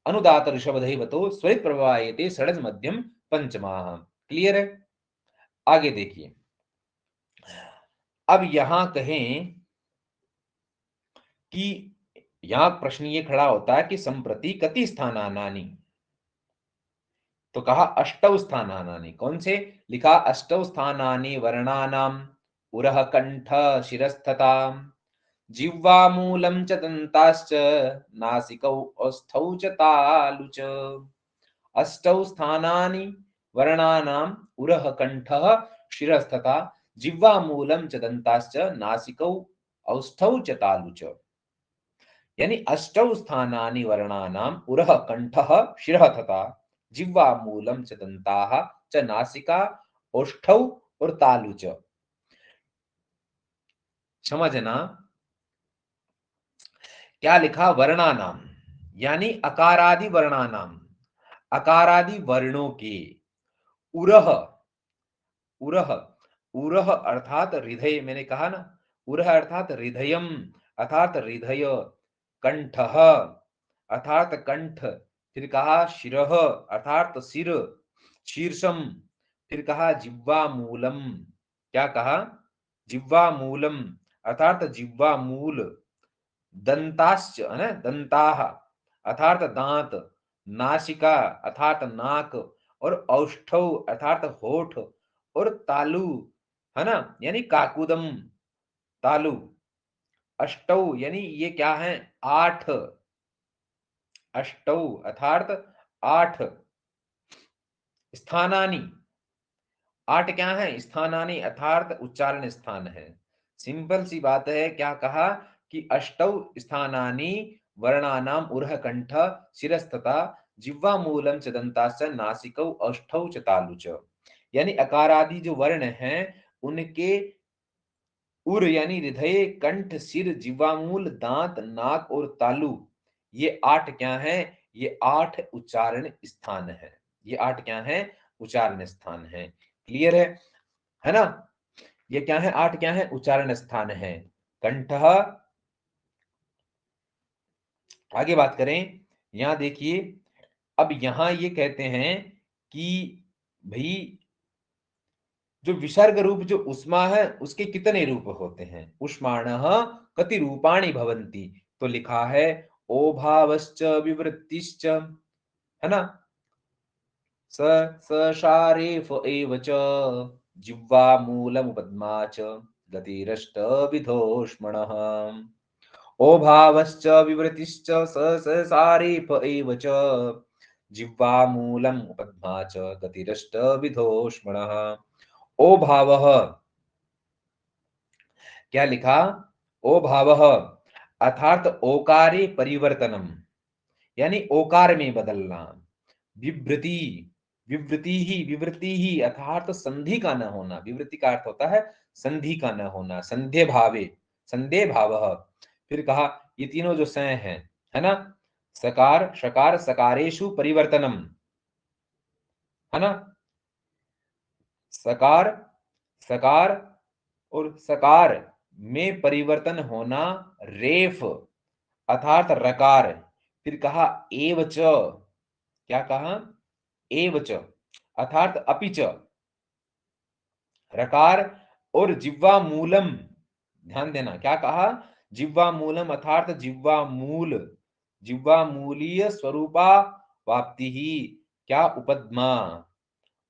A: अनुदात ऋषभदैवतो स्वरित प्रभायते षडज मध्यम पंचमाः। क्लियर है? आगे देखिए, अब यहां कहें कि यहां प्रश्न ये खड़ा होता है कि संप्रति कति स्थानानानि, तो कहा अष्टौ स्थानानानि। कौन से? लिखा अष्टौ स्थानानि वर्णानाम उरः कंठ शिरस्तथा जिह्वामूलं च दन्ताश्च नासिकौ औस्थौ च तालु च। अष्टौ स्थानानि वर्णानाम उरः कंठः शिरस्तथा जिह्वामूलं च दन्ताश्च नासिकौ औस्थौ च तालु च। यानी अष्टौ स्थानानि वर्णानाम उरः कंठः शिरः तथा जिह्वामूलं च दन्ताः च नासिका ओष्ठौ और तालु च। समझना, क्या लिखा? वर्णानाम यानी अकारादि वर्णानाम, अकारादि वर्णों के, उरह, उरह, उरह अर्थात हृदय, मैंने कहा ना, उरह अर्थात हृदयम अर्थात हृदय, कंठः अर्थात कंठ, फिर कहा शिरः अर्थात सिर, शीर्षम, फिर कहा जिह्वा मूलम, क्या कहा? जिह्वा मूलम अर्थात जिह्वा मूल, दंताश्च है ना, दंताः अर्थात दांत, नासिका अर्थात नाक, और औष्ठौ अर्थात होठ, और तालु, है ना, यानी काकुदम, तालु। अष्टौ यानी ये क्या है? आठ, अष्टौ अर्थात आठ, स्थानानि, आठ क्या है? स्थानानि अर्थात उच्चारण स्थान है। सिंपल सी बात है, क्या कहा कि अष्टौ स्थानानि वर्णानाम उरह कंठ शिरस्तथा जिह्वा मूलम च दंताश्च नासिकौ अष्टौ च तालु च। यानी अकारादि जो वर्ण हैं उनके उर यानी हृदय, कंठ, सिर, जिह्वामूल, दांत, नाक और तालु, ये आठ क्या है? ये आठ उच्चारण स्थान है। ये आठ क्या है? उच्चारण स्थान है। क्लियर है ना? ये क्या है? आठ क्या है? उच्चारण स्थान है। कंठ, आगे बात करें, यहां देखिए, अब यहां ये कहते हैं कि भाई जो विसर्ग रूप जो उष्मा है उसके कितने रूप होते हैं? उष्माणः कति रूपाणि भवन्ति, तो लिखा है ओभावश्च विवृत्तिश्च, है ना, स स शारेफ एव च, जिह्वा मूलमुपद्मा च गतिरष्टविधोष्मणः ओभावश्च विवृतिश्च सारीफ एव च जिह्वा मूलम् उपद्मा च गतिरष्टविधोष्मणः। ओभावः क्या लिखा? ओभावः अर्थात ओकारे परिवर्तनम, यानी ओकार में बदलना। विवृति, विवृति ही अर्थात संधि का न होना। विवृति का अर्थ होता है संधि का न होना, संधे भावे, संधे भाव। फिर कहा ये तीनों जो सय हैं, है ना, सकार शकार सकारेषु परिवर्तनम, है ना, सकार सकार और सकार में परिवर्तन होना, रेफ अर्थात रकार। फिर कहा एवच, क्या कहा? एवच अर्थात अपिच, रकार और जिह्वा मूलम, ध्यान देना क्या कहा? जिह्वा मूलम अर्थात जिह्वा मूल, जिह्वा मूलीय स्वरूपा वाप्ति ही, क्या? उपद्मा,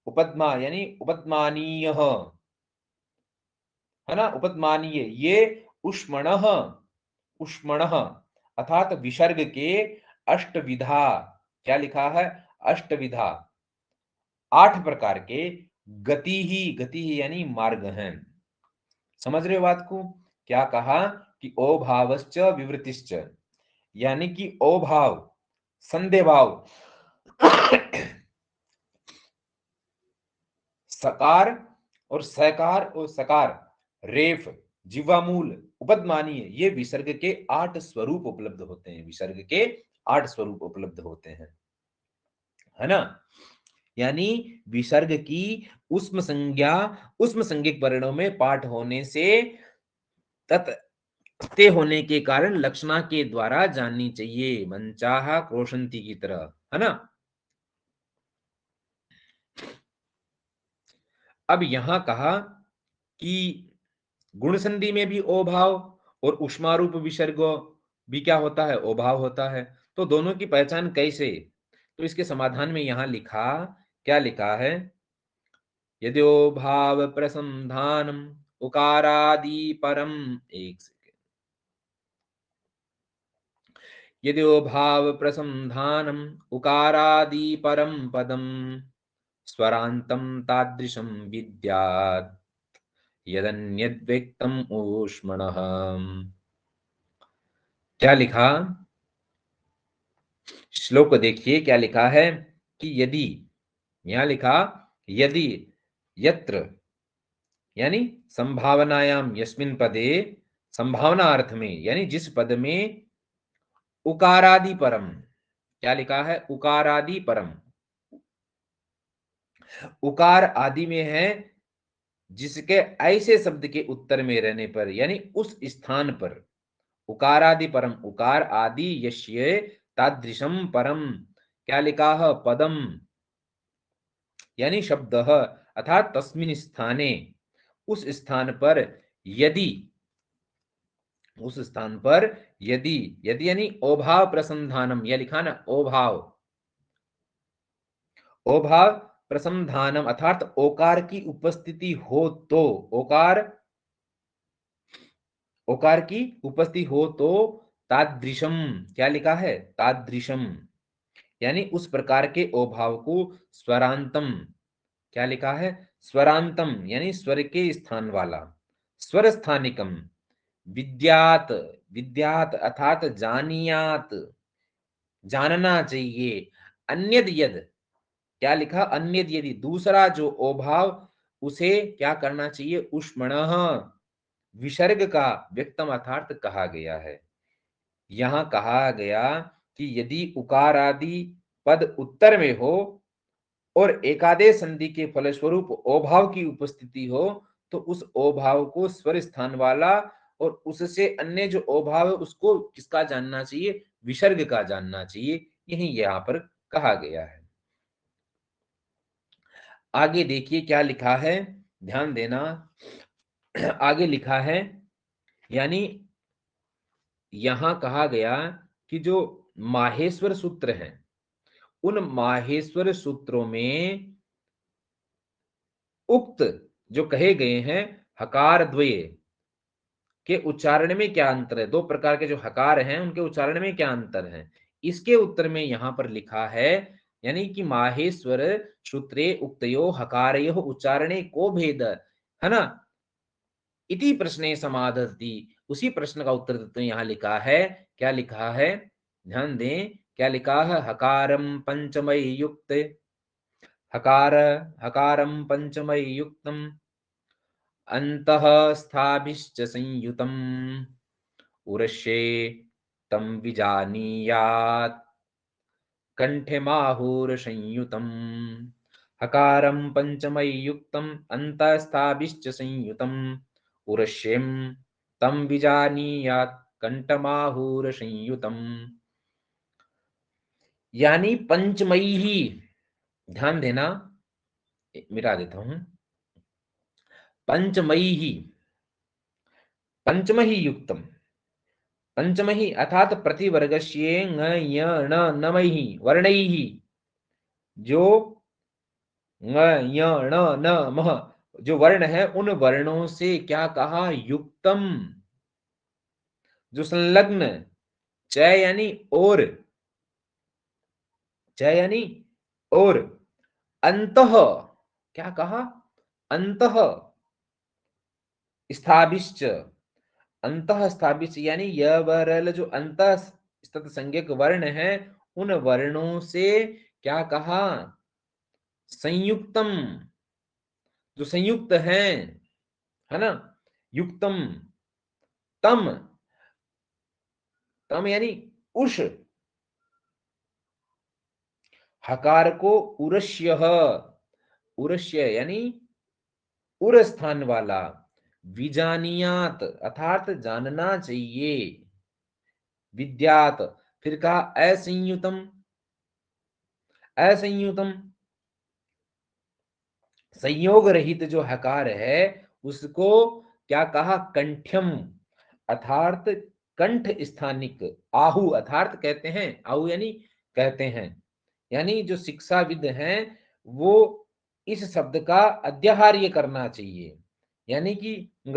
A: उपद्मा यानी उपद्मानीय, है ना, उपद्मानीय। ये उष्मणः, उष्मणः अर्थात विसर्ग के अष्टविधा, क्या लिखा है? अष्टविधा, 8 प्रकार के गति ही यानी मार्ग हैं। समझ रहे हो बात को? क्या कहा कि ओभावश्च विवृतिश्च, यानी कि ओभाव संधे भाव, सकार और सकार और सकार, रेफ, जिह्वामूल, उपद्मानीय, ये विसर्ग के 8 स्वरूप उपलब्ध होते हैं। विसर्ग के 8 स्वरूप उपलब्ध होते हैं, है ना। यानी विसर्ग की उष्म संज्ञा, उष्म संज्ञक वर्णों में पाठ होने से तत्ते होने के कारण लक्षणा के द्वारा जाननी चाहिए, मनचाहा क्रोशंती की तरह, है ना। अब यहां कहा कि गुण संधि में भी ओभाव और उष्मारूप विसर्ग भी क्या होता है? ओभाव होता है। तो दोनों की पहचान कैसे? तो इसके समाधान में यहां लिखा, क्या लिखा है? यद्यो भाव प्रसंधानम उकारादि परम, एक सेकेंड, यद्यो भाव प्रसंधानम उकारादि परम पदम स्वरांतम तादृशम विद्यात् यदन्यद्व्यक्तम ऊष्मणः। क्या लिखा? श्लोक को देखिए क्या लिखा है कि यदि, यहां लिखा यदि, यत्र यानी संभावनायाम, यस्मिन पदे, संभावना अर्थ में, यानी जिस पद में उकारादि परम, क्या लिखा है? उकारादि परम, उकार आदि में है जिसके ऐसे शब्द के उत्तर में रहने पर, यानी उस स्थान पर, उकारादि परम, उकार आदि यश्य तादृशम परम, क्या लिखा है? पदम यानी शब्द, अर्थात तस्मिन स्थाने, उस स्थान पर, यदि, उस स्थान पर यदि, यदि यानी ओभाव प्रसंधानम, यह लिखा ना, ओभाव, ओभाव प्रसंधानम अर्थात ओकार की उपस्थिति हो तो, ओकार, ओकार की उपस्थिति हो तो, तादृशम, क्या लिखा है? तादृशम यानी उस प्रकार के ओभाव को स्वरांतम, क्या लिखा है? स्वरांतम यानी स्वर के स्थान वाला, स्वर स्थानिकम, विद्यात, विद्यात अर्थात जानियात, जानना चाहिए, अन्यद यद, क्या लिखा? अन्यद यदि, दूसरा जो ओभाव, उसे क्या करना चाहिए? उष्मणः, विसर्ग का व्यक्तम अर्थात कहा गया है। यहां कहा गया कि यदि उकार आदि पद उत्तर में हो और एकादेश संधि के फलस्वरूप ओभाव की उपस्थिति हो, तो उस ओभाव को स्वर स्थान वाला, और उससे अन्य जो ओभाव है उसको किसका जानना चाहिए? विसर्ग का जानना चाहिए। यही यहां पर कहा गया है। आगे देखिए क्या लिखा है, ध्यान देना। आगे लिखा है, यानी यहां कहा गया कि जो माहेश्वर सूत्र हैं, उन माहेश्वर सूत्रों में उक्त जो कहे गए हैं हकार द्वय के उच्चारण में क्या अंतर है, दो प्रकार के जो हकार हैं उनके उच्चारण में क्या अंतर है, इसके उत्तर में यहां पर लिखा है, यानी कि माहेश्वर सूत्रे उक्तयो हकारयो उच्चारणे को भेद, है ना, इति प्रश्ने समाधत्ति, उसी प्रश्न का उत्तर देते हैं यहाँ लिखा है, क्या लिखा है, ध्यान दें, क्या लिखा है, हकारम पंचमय युक्त, हकार हकारम पंचमय युक्तम अंतः स्थाभिश्च संयुतम् उरस्ये तं विजानीयात् कंठमाहुरसंयुतम् हकारं पंचमयुक्तम् अन्तःस्थाभिश्च संयुतम् उरस्यें तं विजानीयात् कंठमाहुरसंयुतम्। यानी पंचमयी ही, ध्यान देना, मिटा देता हूं, पंचमयी ही, पंचमही युक्तम, पंचमही अर्थात प्रतिवर्गस्ये ङ य ण नमैः वर्णैः, जो ङ य ण न मः जो वर्ण है उन वर्णों से क्या कहा, युक्तम, जो संलग्न, च यानी और, च यानी और, अंतः, क्या कहा, अंतः स्थाभिश्च, अंतः स्थाभिश्च यानी य वरल जो अंतः स्थित संज्ञक वर्ण है उन वर्णों से क्या कहा, संयुक्तम, जो संयुक्त है ना, युक्तम, तम, तम यानी उष, हकार को उरस्य, उरस्य यानी उर स्थान वाला, विजानियात अर्थात जानना चाहिए, विद्यात, फिर कहा असंयुतम, असंयुतम संयोग रहित जो हकार है उसको क्या कहा, कंठ्यम अर्थात कंठ स्थानिक, आहु अर्थात कहते हैं, आहु यानी कहते हैं, यानी जो शिक्षाविद हैं वो इस शब्द का अध्याहार्य करना चाहिए, यानी कि ग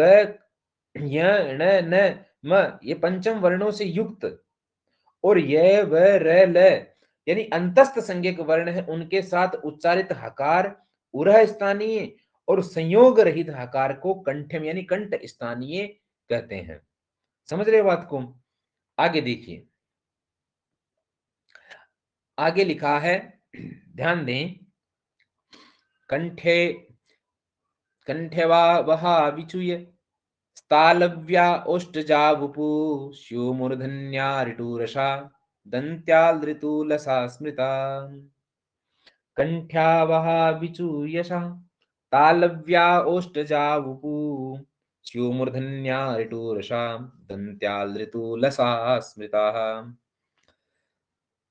A: य ण न म ये पंचम वर्णों से युक्त, और य व र ल यानी अंतस्थ संज्ञक वर्ण है उनके साथ उच्चारित हकार उरह स्थानीय और संयोग रहित हकार को कंठम यानी कंठ स्थानीय कहते हैं। समझ रहे हो बात को? आगे देखिए, आगे लिखा है, ध्यान दें, कंठे कंठे वा वहा विचुय स्थालव्या ओष्ठजावुपु स्युमूर्धन्या ऋटुरसा दन्त्याल ऋतुलसा स्मृता, कंठ्यावहा विचूयसा तालव्या ओष्ठजावुपु स्युमूर्धन्या ऋटुरसा दन्त्याल ऋतुलसा स्मृता।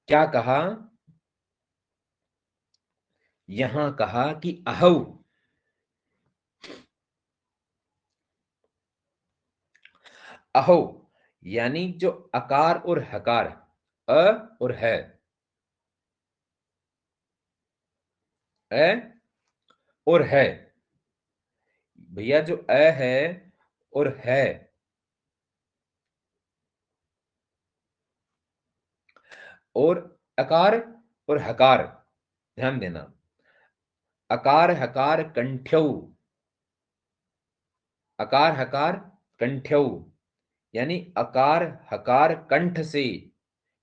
A: क्या कहा, यहां कहा कि अहौ, अहो यानी जो अकार और हकार, अ और है, अ और है, भैया जो अ है और है, और अकार और हकार, ध्यान देना, अकार हकार कंठ्यौ, अकार हकार कंठ्यौ यानी अकार हकार कंठ से,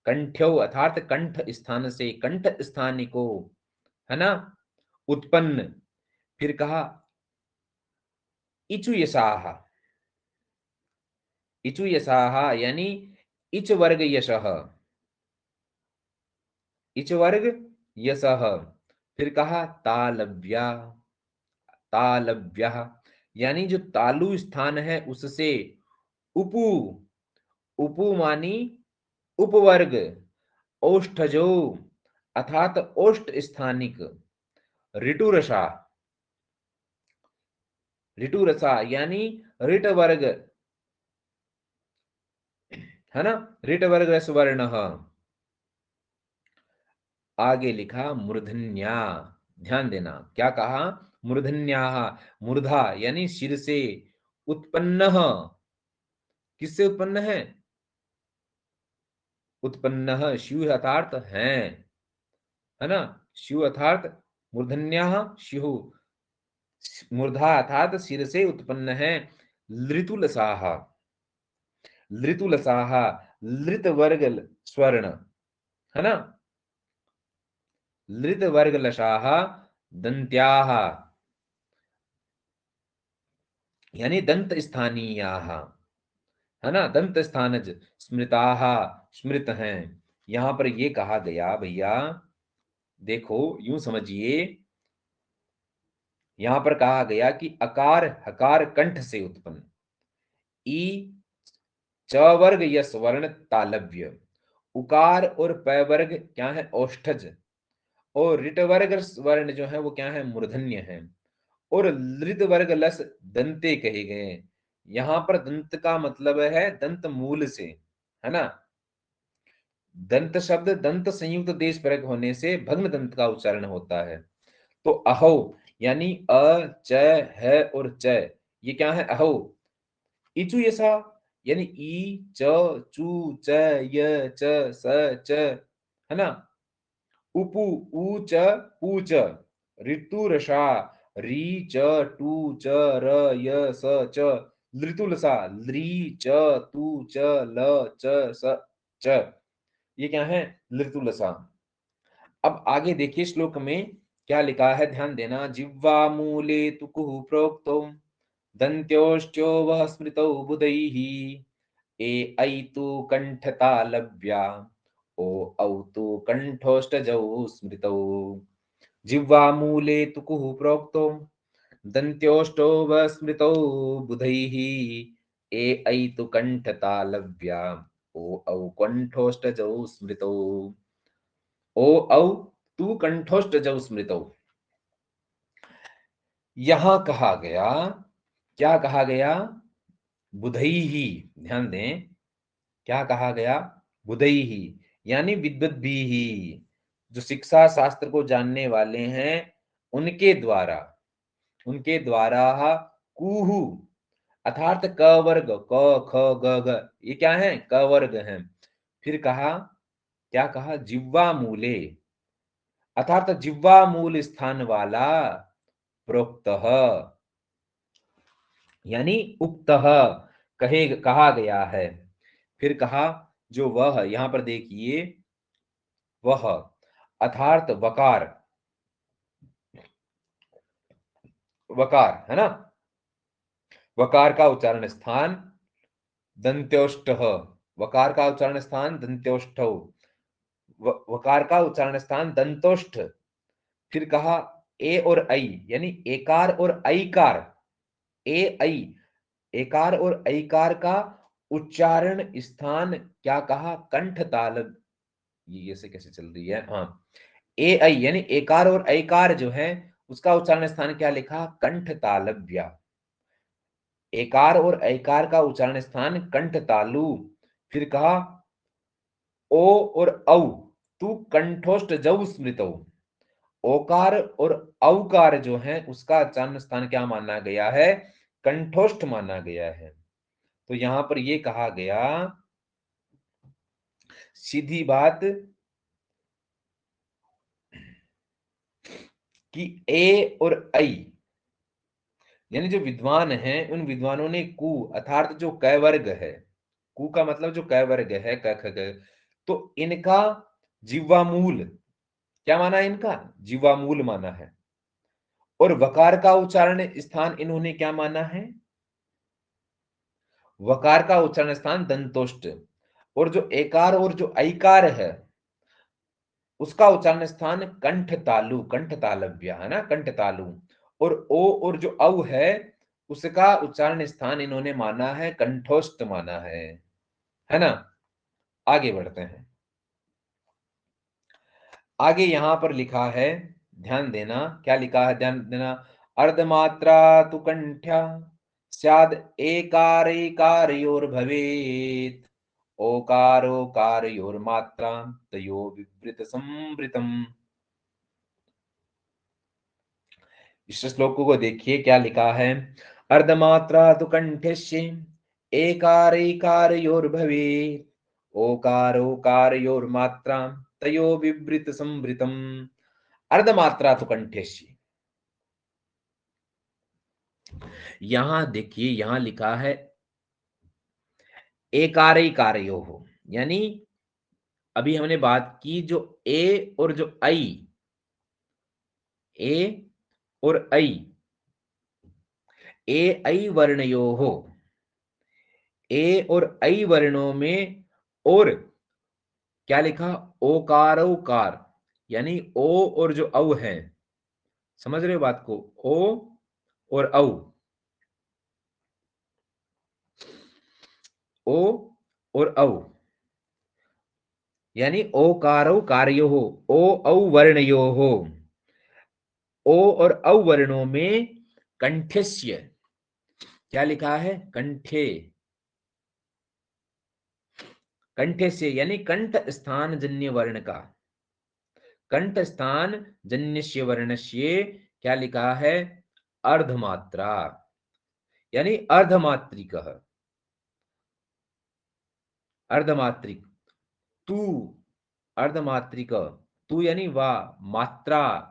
A: कंठ्यौ अर्थात कंठ स्थान से, कंठ स्थान को, है ना, उत्पन्न, फिर कहा इचु यशाह, इचु यशाह यानी इच वर्ग यशः, इच वर्ग यशः, फिर कहा तालव्या, तालव्य यानी जो तालु स्थान है उससे, उपु, उपु मानी उपवर्ग, ओष्ठजो अर्थात ओष्ठ स्थानिक, ऋटुरसा, ऋटुरसा यानी ऋट वर्ग, है ना, ऋट वर्ग रसवर्ण। आगे लिखा मूर्धन्या, ध्यान देना क्या कहा, मूर्धन्याः, मूर्धा यानी सिर से, उत्पन्न, किससे उत्पन्न है? उत्पन्न शिव अर्थात है ना? शिव अर्थात मूर्धन्याः शिव, मूर्धा अर्थात सिर से उत्पन्न है। लृतुलसाः, लृतुलसाः, लृत वर्ग स्वर्ण, है ना? लृत वर्ग लसाः, दंत्याः यानी दंत स्थानीयाः, है ना? दंत स्थानज, स्मृताः स्मृत हैं। यहां पर ये कहा गया भैया, देखो यूं समझिए, यहां पर कहा गया कि अकार हकार कंठ से उत्पन्न, ई च वर्ग यस वर्ण तालव्य, उकार और प वर्ग क्या है? ओष्ठज, और ऋट वर्ग वर्ण जो है वो क्या है? मूर्धन्य है, और लृत वर्ग लस दंते कहे गए। यहां पर दंत का मतलब है दंत मूल से, है ना? दंत शब्द दंत संयुक्त देश परक होने से भग्न दंत का उच्चारण होता है। तो अहो यानी अ च है और च, ये क्या है? अहो। इचु यसा यानी ई च चू च य च स च, है ना? उपु ऊ च पू च, ऋतुरषा री च टू च र य स च, लृतुलसा लृ च तू च ल च स च, ये क्या है? लृतुलसा। अब आगे देखिए श्लोक में क्या लिखा है, ध्यान देना। जिह्वा मूले तु कुहु प्रोक्तो, दन्त्योश्चो वः स्मृतौ बुधैः, ए ऐ तु कंठतालव्या, ओ औ तु कंठोष्ठजौ स्मृतौ। जिह्वा मूले तु कुहु प्रोक्तो, दन्त्योष्टौ वः स्मृतौ बुधैः, ए ऐ तु कंठतालव्या, ओ औ कंठोष्ठजौ स्मृतौ। ओ औ तू कंठोष्ठजौ स्मृतौ। यहां कहा गया, क्या कहा गया? बुधैहि, ध्यान दें, क्या कहा गया? बुधैहि यानी विद्वद्भिः, जो शिक्षा शास्त्र को जानने वाले हैं उनके द्वारा, उनके द्वारा कुहु अर्थात क वर्ग, क ख ग घ, ये क्या है? क वर्ग है। फिर कहा, क्या कहा? जिह्वा मूले अर्थात जिह्वा मूल स्थान वाला, प्रोक्तः यानी उक्तः, कहा गया है। फिर कहा जो वह, यहां पर देखिए वह अर्थात वकार, वकार है ना? वकार का उच्चारण स्थान दंत्योष्ठ, वकार का उच्चारण स्थान दंत्योष्ठ, वकार का उच्चारण स्थान दंतोष्ठ। फिर कहा ए और ऐ यानी एकार और ऐकार, ए ऐ एकार और ऐकार का उच्चारण स्थान क्या कहा? कंठ ताल, ये से कैसे चल रही है? हाँ, ए ऐ यानी एकार और ऐकार जो है उसका उच्चारण स्थान क्या लिखा? कंठ तालव्या। एकार और ऐकार का उच्चारण स्थान कंठ तालु। फिर कहा ओ और औ तू कंठोष्ठ जौ स्मृतौ, ओकार और औकार जो है उसका उच्चारण स्थान क्या माना गया है? कंठोष्ठ माना गया है। तो यहां पर ये कहा गया, सीधी बात, कि ए और ऐ यानी जो विद्वान हैं उन विद्वानों ने कु अर्थात जो क वर्ग है, कु का मतलब जो क वर्ग है, क ख ग, तो इनका जिह्वा मूल क्या माना है? इनका जिह्वा मूल माना है। और वकार का उच्चारण स्थान इन्होंने क्या माना है? वकार का उच्चारण स्थान दंतोष्ठ। और जो एकार और जो ऐकार है उसका उच्चारण स्थान कंठ तालु, कंठ तालव्य, है ना? कंठ तालु। और ओ और जो औ है उसका उच्चारण स्थान इन्होंने माना है कंठोष्ठ माना है ना? आगे बढ़ते हैं। आगे यहां पर लिखा है, ध्यान देना, क्या लिखा है? ध्यान देना। अर्धमात्रा तु कंठ्या स्याद एकारेकारयोर भवेत्, ओकारोकारयोर मात्रा तयो विवृत संवृतम। इस श्लोकों को देखिए क्या लिखा है। अर्धमात्रा तु कंठस्य एकारैकारयोर्भवेत् ओकारोकारयोर्मात्रा तयो विवृत संवृतम। अर्धमात्रा तु कंठस्य, यहां देखिए यहां लिखा है एकारैकारयोः, यानी अभी हमने बात की जो ए और जो आई, ए और ऐ, ए ऐ वर्णयोः, ए और ऐ वर्णों में और क्या लिखा, ओकारोकार, यानी ओ और जो औ है, समझ रहे हो बात को, ओ और औ, ओ और औ, यानी ओकारो कार्योः, ओ औ वर्णयोः, ओ और औ वर्णों में कंठस्य, क्या लिखा है, कंठे, कंठे से यानी कंठ स्थान जन्य वर्ण का, कंठ स्थान जन्यस्य वर्णस्य क्या लिखा है, अर्धमात्रा, यानी अर्धमात्रिक, अर्धमात्रिक, तू, अर्धमात्रिक, तू यानी वाह, मात्रा,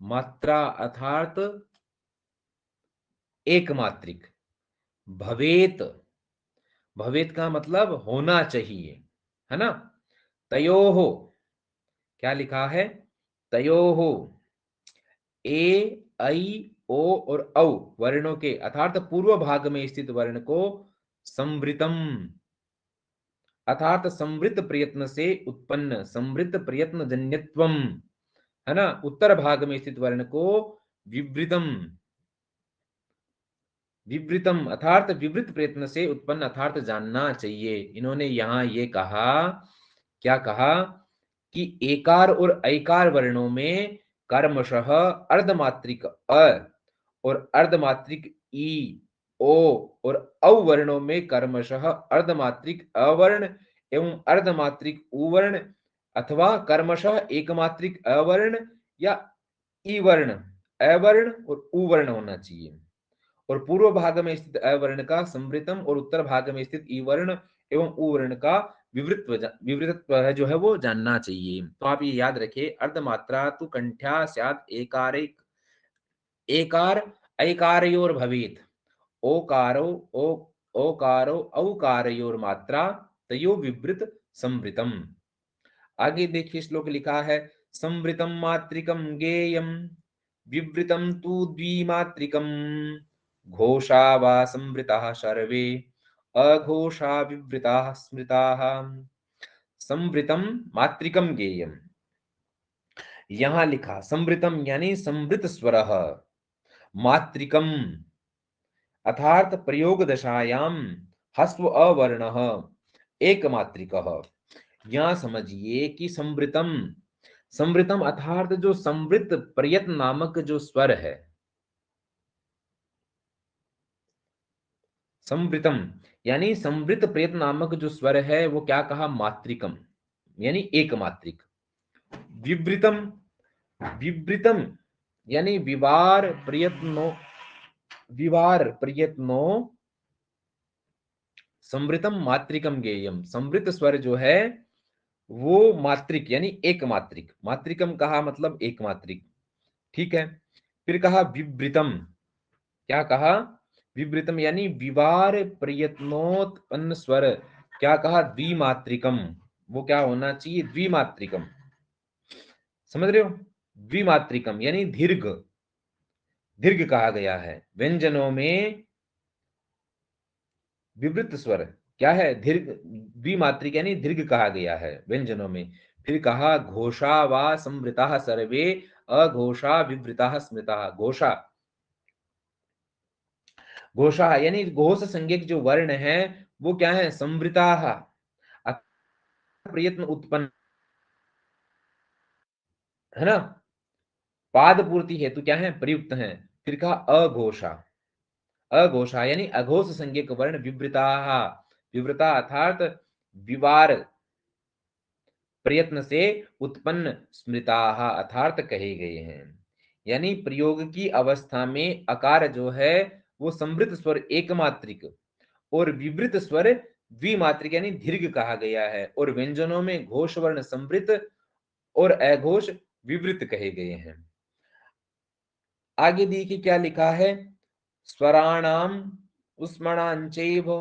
A: मात्रा अर्थात एक मात्रिक, भवेत, भवेत का मतलब होना चाहिए, है ना। तयोहो, क्या लिखा है, तयोहो, ए ऐ ओ और औ वर्णों के अर्थात पूर्व भाग में स्थित वर्ण को संवृतम, अर्थात संवृत प्रयत्न से उत्पन्न, संवृत प्रयत्न जन्यत्वम, है ना, उत्तर भाग में स्थित वर्ण को विवृतम, विवृतम अर्थात विवृत प्रयत्न से उत्पन्न, अर्थात जानना चाहिए। इन्होंने यहां ये कहा, क्या कहा कि एकार और ऐकार वर्णों में कर्मशः अर्धमात्रिक अ और अर्धमात्रिक ई, ओ और औ वर्णों में कर्मशः अर्धमात्रिक अवर्ण एवं अर्धमात्रिक उवर्ण अथवा कर्मशः एकमात्रिक अवर्ण या ई वर्ण, अवर्ण और उवर्ण होना चाहिए। और पूर्व भाग में स्थित अवर्ण का संवृतम और उत्तर भाग में स्थित ई वर्ण एवं उवर्ण का विवृत्व, विवृतत्व जो है वो जानना चाहिए। तो आप ये याद रखिए, अर्धमात्रा तु कंठ्या स्यात् एकारे, एकार ऐकारयोर भवेत् ओकारो ओ ओकारो औकारयोर मात्रा तयो विवृत संवृतम। आगे देखिए श्लोक लिखा है, संवृतम मात्रिकम गेयम विवृतम तु द्विमात्रिकम घोषा वा संवृताः सर्वे अघोषा विवृताः स्मृताः। संवृतम मात्रिकम गेयम, यहां लिखा संवृतम यानी संवृत स्वरः, मात्रिकम अर्थात प्रयोग दशायाम हस्व अवर्णः एक मात्रिकः। यहां समझिए कि संवृतम, संवृतम अर्थात जो संवृत प्रयत्न नामक जो स्वर है, संवृतम यानी संवृत प्रयत्न नामक जो स्वर है वो क्या कहा, मात्रिकम यानी एक मात्रिक। विवृतम, विवृतम यानी विवार प्रयत्नो, विवार प्रयत्नो संवृतम मात्रिकम गेयम, संवृत स्वर जो है वो मात्रिक यानी एक मात्रिक, मात्रिकम कहा मतलब एक मात्रिक, ठीक है। फिर कहा विवृतम, क्या कहा, विवृतम यानी विवार प्रयत्नोत्पन्न स्वर, क्या कहा, द्विमात्रिकम, वो क्या होना चाहिए, द्विमात्रिकम, समझ रहे हो, द्विमात्रिकम यानी दीर्घ, दीर्घ कहा गया है। व्यंजनों में विवृत स्वर क्या है, दीर्घ, द्विमात्रिक यानी दीर्घ कहा गया है व्यंजनों में। फिर कहा घोषा वा संवृता सर्वे अघोषा विवृता स्मृता। घोषा, घोषा यानी घोष संज्ञक जो वर्ण है वो क्या है, संवृता, प्रयत्न उत्पन्न, है ना, पाद पूर्ति हेतु क्या है, प्रयुक्त है। फिर कहा अघोषा, अघोषा यानी अघोष संज्ञक वर्ण विवृता, विवृता अर्थात विवार प्रयत्न से उत्पन्न, स्मृता अर्थात कहे गए हैं। यानी प्रयोग की अवस्था में अकार जो है वो समृद्ध स्वर एकमात्रिक और विवृत स्वर द्विमात्रिक यानी दीर्घ कहा गया है, और व्यंजनों में घोष वर्ण समृद्ध और अघोष विवृत कहे गए हैं। आगे देखिए क्या लिखा है, स्वराणाम उस्मणांचैव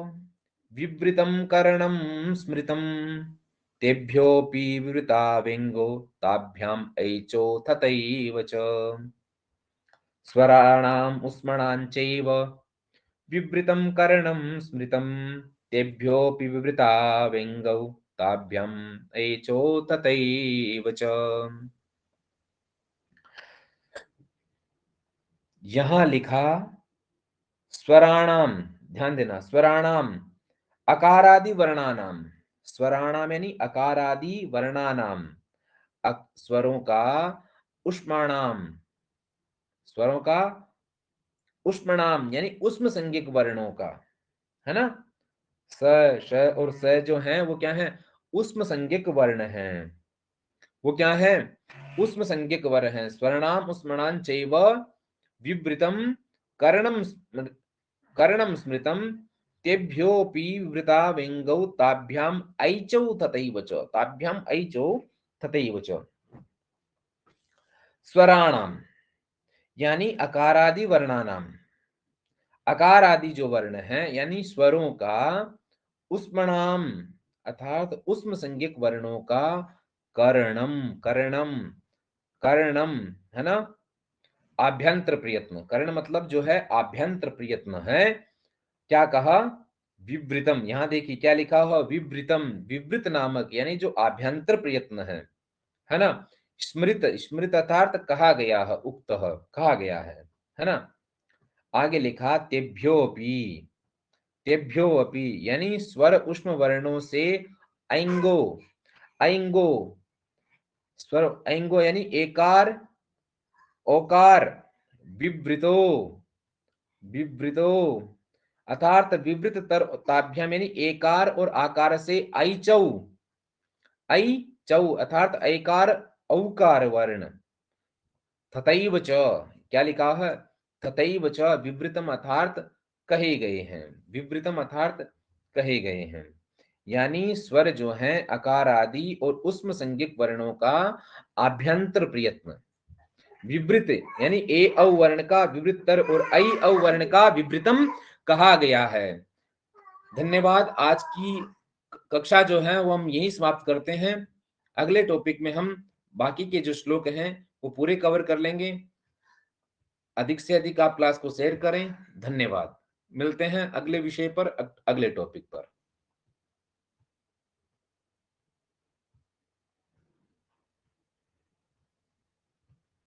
A: विवृतं कर्णं स्मृतं तेभ्योऽपि विवृता व्यंगो ताभ्याम ऐचो तथैव च। स्वराणाम उस्मणांचैव विवृतं कर्णं स्मृतं तेभ्योऽपि विवृता व्यंगौ ताभ्याम ऐचो तथैव च। यहां लिखा स्वराणाम, ध्यान देना, स्वराणाम अकारादि वर्णानाम, स्वराणाम यानी अकारादि वर्णानाम, स्वरों का उष्माणाम, स्वरों का उष्मणाम यानी उष्म संज्ञक वर्णों का, है ना। स, श और स जो हैं वो क्या है, उष्म संज्ञक वर्ण हैं। वो क्या है, उष्म संज्ञक वर्ण है। स्वर्णाम उष्मणां चैव विवृतम कर्णम कर्णम स्मृतम तेभ्योऽपि विवृता व्यंगौ ताभ्याम ऐचौ तथैव च, ताभ्याम ऐचौ तथैव च। स्वराणाम यानी अकारादि वर्णानाम, अकार आदि जो वर्ण है यानी स्वरों का, उष्मणाम अर्थात उष्म संज्ञक वर्णों का, कर्णम कर्णम कर्णम, है ना, आभ्यंतर प्रयत्न, कर्ण मतलब जो है आभ्यंतर प्रयत्न है। क्या कहा, विवृतम, यहां देखिए क्या लिखा हुआ, विवृतम, विवृत नामक यानी जो आभ्यंतर प्रयत्न है ना। स्मृत, स्मृत अर्थात कहा गया है, उक्त कहा गया है ना। आगे लिखा तेभ्योपि, तेभ्योपि यानी स्वर उष्म वर्णों से ऐंगो, ऐंगो स्वर, ऐंगो यानी एकार ओकार, विवृतो, विवृतो अर्थात विवृत तर ताभ्याम यानी एकार और आकार से ऐचौ, ऐचौ अर्थात ऐकार औकार वर्ण, तथैव च, क्या लिखा है, तथैव च विवृतम अर्थात कहे गए हैं, विवृतम अर्थात कहे गए हैं। यानी स्वर जो हैं अकार आदि और उष्म संज्ञक वर्णों का आभ्यंतर प्रयत्न, विवृत यानी ए औ वर्ण का विवृतर और ऐ औ वर्ण का विवृतम कहा गया है। धन्यवाद। आज की कक्षा जो है वो हम यही समाप्त करते हैं। अगले टॉपिक में हम बाकी के जो श्लोक हैं वो पूरे कवर कर लेंगे। अधिक से अधिक आप क्लास को शेयर करें। धन्यवाद। मिलते हैं अगले विषय पर, अगले टॉपिक पर।